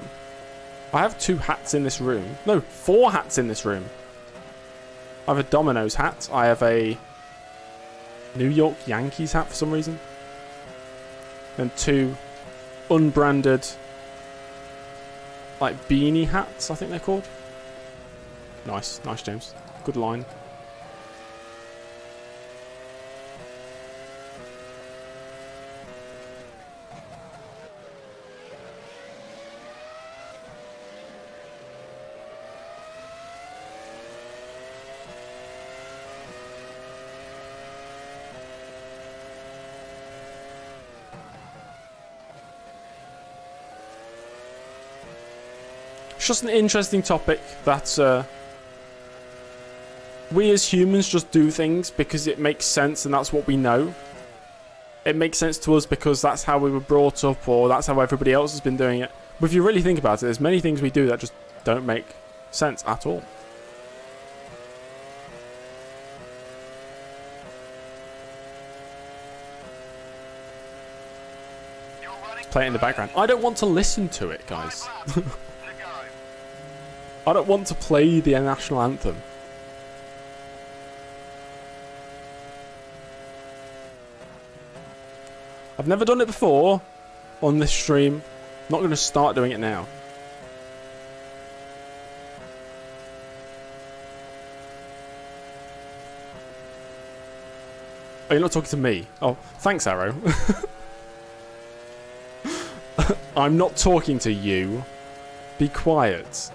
I have 2 hats in this room. No, 4 hats in this room. I have a Domino's hat. I have a New York Yankees hat for some reason. And 2 unbranded, like, beanie hats, I think they're called. Nice, nice, James. Good line. It's just an interesting topic that we as humans just do things because it makes sense and that's what we know. It makes sense to us because that's how we were brought up or that's how everybody else has been doing it. But if you really think about it, there's many things we do that just don't make sense at all. Just play it in the background. I don't want to listen to it, guys. I don't want to play the national anthem. I've never done it before on this stream. Not going to start doing it now. Oh, you're not talking to me. Oh, thanks, Arrow. I'm not talking to you. Be quiet.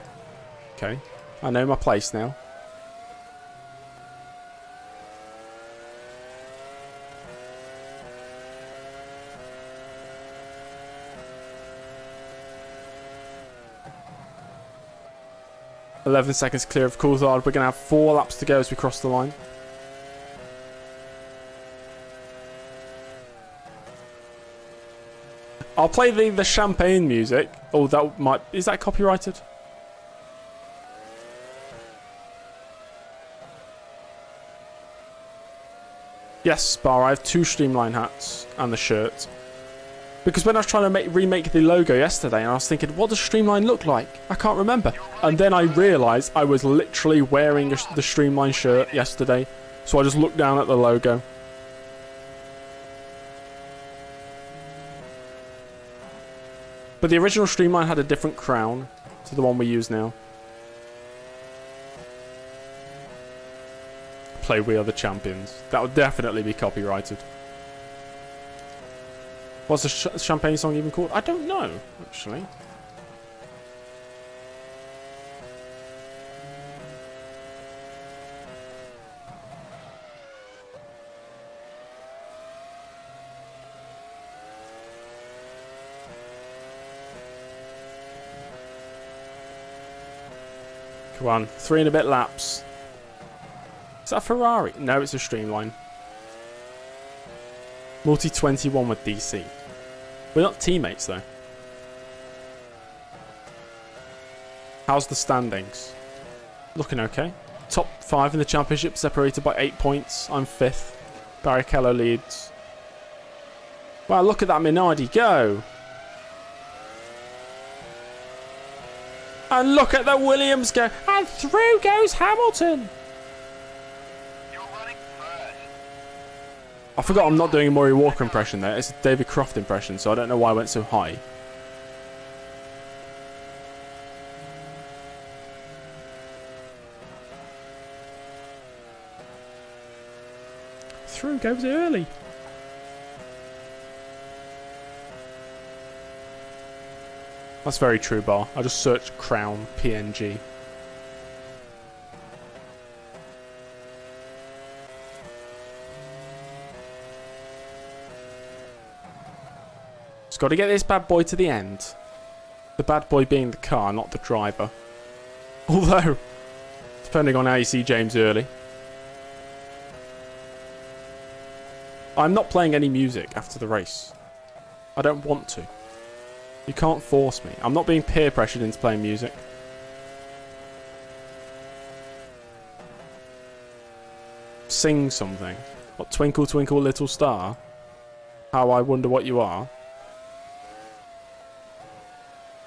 Okay. I know my place now. $11 clear of Coulthard. We're going to have 4 laps to go as we cross the line. I'll play the champagne music. Oh, that might... Is that copyrighted? Yes, Spar, I have 2 Streamline hats and the shirt. Because when I was trying to remake the logo yesterday, and I was thinking, what does Streamline look like? I can't remember. And then I realised I was literally wearing the Streamline shirt yesterday. So I just looked down at the logo. But the original Streamline had a different crown to the one we use now. Play We Are the Champions. That would definitely be copyrighted. What's the champagne song even called? I don't know, actually. Come on, 3 and a bit laps. Is that a Ferrari? No, it's a Streamline. Multi-21 with DC. We're not teammates, though. How's the standings? Looking okay. Top 5 in the championship, separated by 8 points. I'm 5th. Barrichello leads. Wow, look at that Minardi go! And look at the Williams go! And through goes Hamilton! I forgot I'm not doing a Maury Walker impression there. It's a David Croft impression, so I don't know why I went so high. Through goes early. That's very true, Bar. I just searched Crown PNG. Just got to get this bad boy to the end. The bad boy being the car, not the driver. Although, depending on how you see James Early. I'm not playing any music after the race. I don't want to. You can't force me. I'm not being peer pressured into playing music. Sing something. What, Twinkle Twinkle Little Star? How I Wonder What You Are?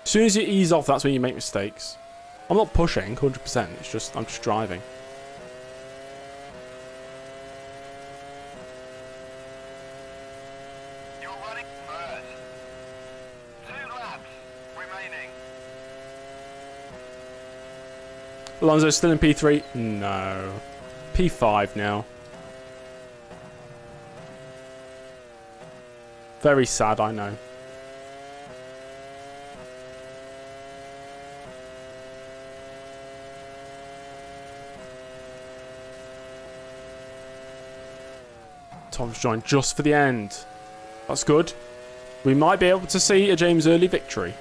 As soon as you ease off, that's when you make mistakes. I'm not pushing, 100%. It's just, I'm just driving.
You're running first. 2 laps remaining.
Alonso still in P3? No. P5 now. Very sad, I know. Tom's joined just for the end. That's good. We might be able to see a James Early victory.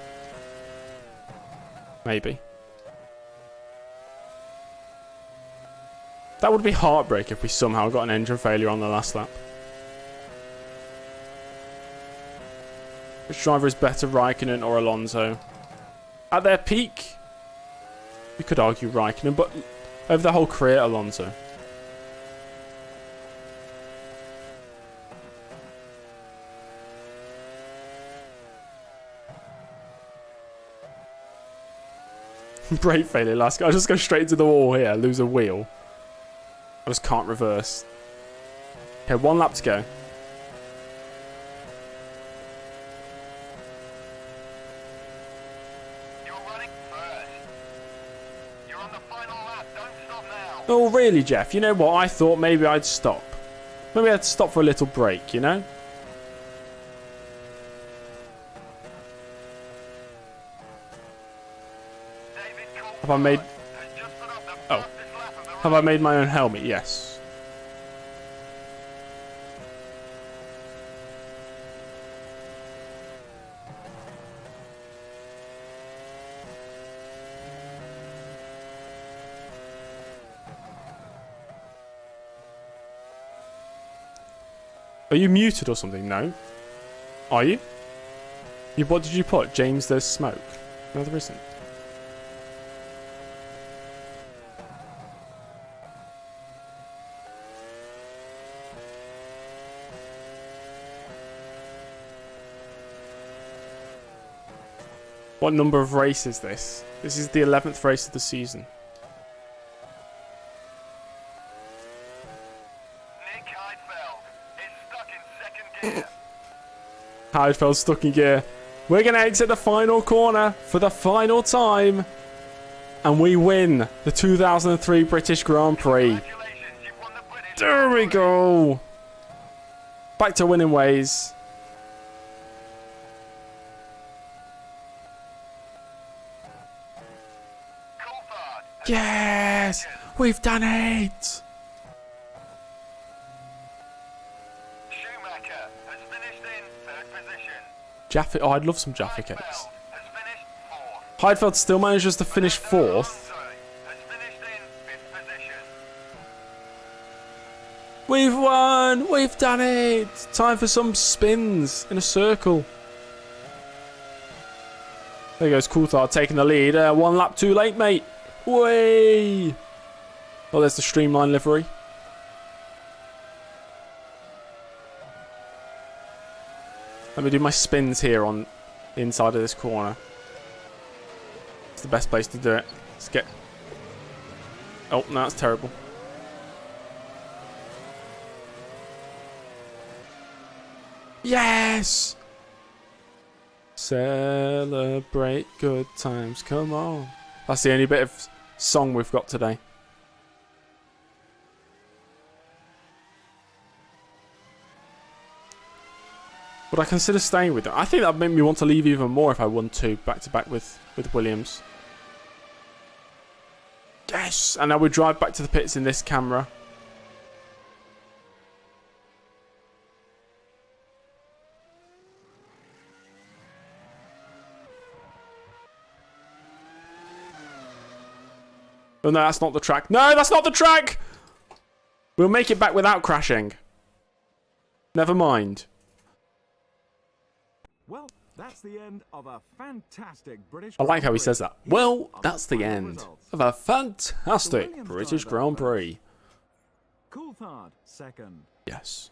Maybe. That would be heartbreak if we somehow got an engine failure on the last lap. Which driver is better, Raikkonen or Alonso? At their peak, you could argue Raikkonen, but over the whole career, Alonso. Brake failure last. I'll just go straight into the wall here, lose a wheel. I just can't reverse. Okay, 1 lap to go.
You're running first. You're on the final lap. Don't stop now.
Oh, really, Jeff? You know what? I thought maybe I'd stop. Maybe I'd stop for a little break, you know? Have I made... Oh. Have I made my own helmet? Yes. Are you muted or something? No. Are you? What did you put? James, there's smoke. No, there isn't. What number of race is this? This is the 11th race of the season.
Nick Heidfeld is stuck in second gear.
Heidfeld's stuck in gear. We're going to exit the final corner for the final time. And we win the 2003 British Grand Prix.
Congratulations, you've won the British
There we go. Back to winning ways.
Coulthard.
Yes! We've done it!
Schumacher has finished in third position.
Jaffa. Oh, I'd love some Jaffa
Heidfeld
cakes.
has finished fourth.
Heidfeld still manages to finish fourth.
Alonso has finished in fifth position.
We've won! We've done it! Time for some spins in a circle. There goes Coulthard taking the lead. One lap too late, mate. Way! Oh, there's the streamline livery. Let me do my spins here on the inside of this corner. It's the best place to do it. Let's get... Oh, no, that's terrible. Yes! Celebrate good times, come on. That's the only bit of song we've got today. Would I consider staying with them? I think that would make me want to leave even more if I won two back-to-back with Williams. Yes! And now we drive back to the pits in this camera. Oh no, that's not the track. No, that's not the track! We'll make it back without crashing. Never mind.
Well, that's the end of a fantastic British
I like how he
Grand
says
Prix.
that. Well,
Here
that's
are
the
final
end
results.
of a fantastic
Williams
British
driver
Grand Prix.
Coulthard, second.
Yes.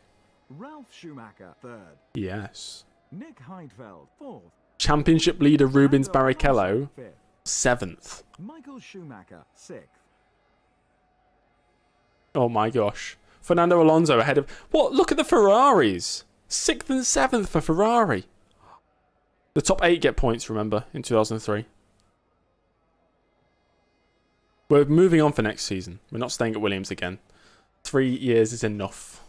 Ralph Schumacher, third.
Yes.
Nick Heidfeld, fourth.
Championship leader Rubens
Fernando
Barrichello,
Alonso, fifth.
7th.
Michael Schumacher, sixth.
Oh my gosh. Fernando Alonso ahead of... What? Look at the Ferraris. 6th and 7th for Ferrari. The top 8 get points, remember, in 2003. We're moving on for next season. We're not staying at Williams again. 3 years is enough.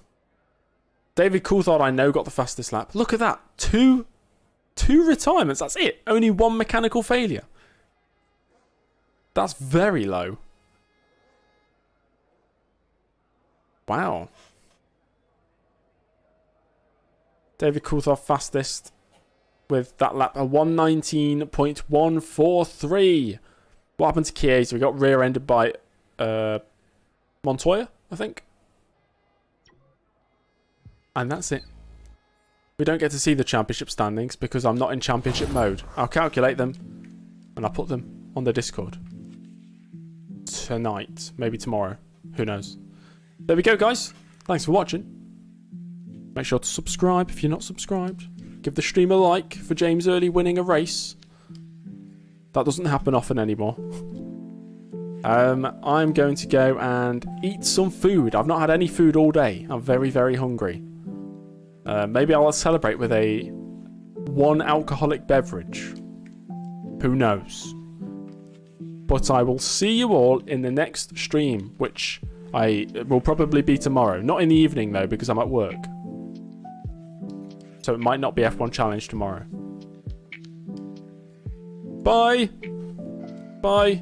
David Coulthard, I know, got the fastest lap. Look at that. Two retirements. That's it. Only one mechanical failure. That's very low. Wow. David Coulthard fastest with that lap, a 119.143. What happened to Chiesa? We got rear-ended by Montoya, I think. And that's it. We don't get to see the championship standings because I'm not in championship mode. I'll calculate them and I'll put them on the Discord. Tonight. Maybe tomorrow. Who knows? There we go, guys. Thanks for watching. Make sure to subscribe if you're not subscribed. Give the stream a like for James Early winning a race. That doesn't happen often anymore. I'm going to go and eat some food. I've not had any food all day. I'm very, very hungry. Maybe I'll celebrate with one alcoholic beverage. Who knows? But I will see you all in the next stream, which will probably be tomorrow. Not in the evening, though, because I'm at work. So it might not be F1 Challenge tomorrow. Bye! Bye!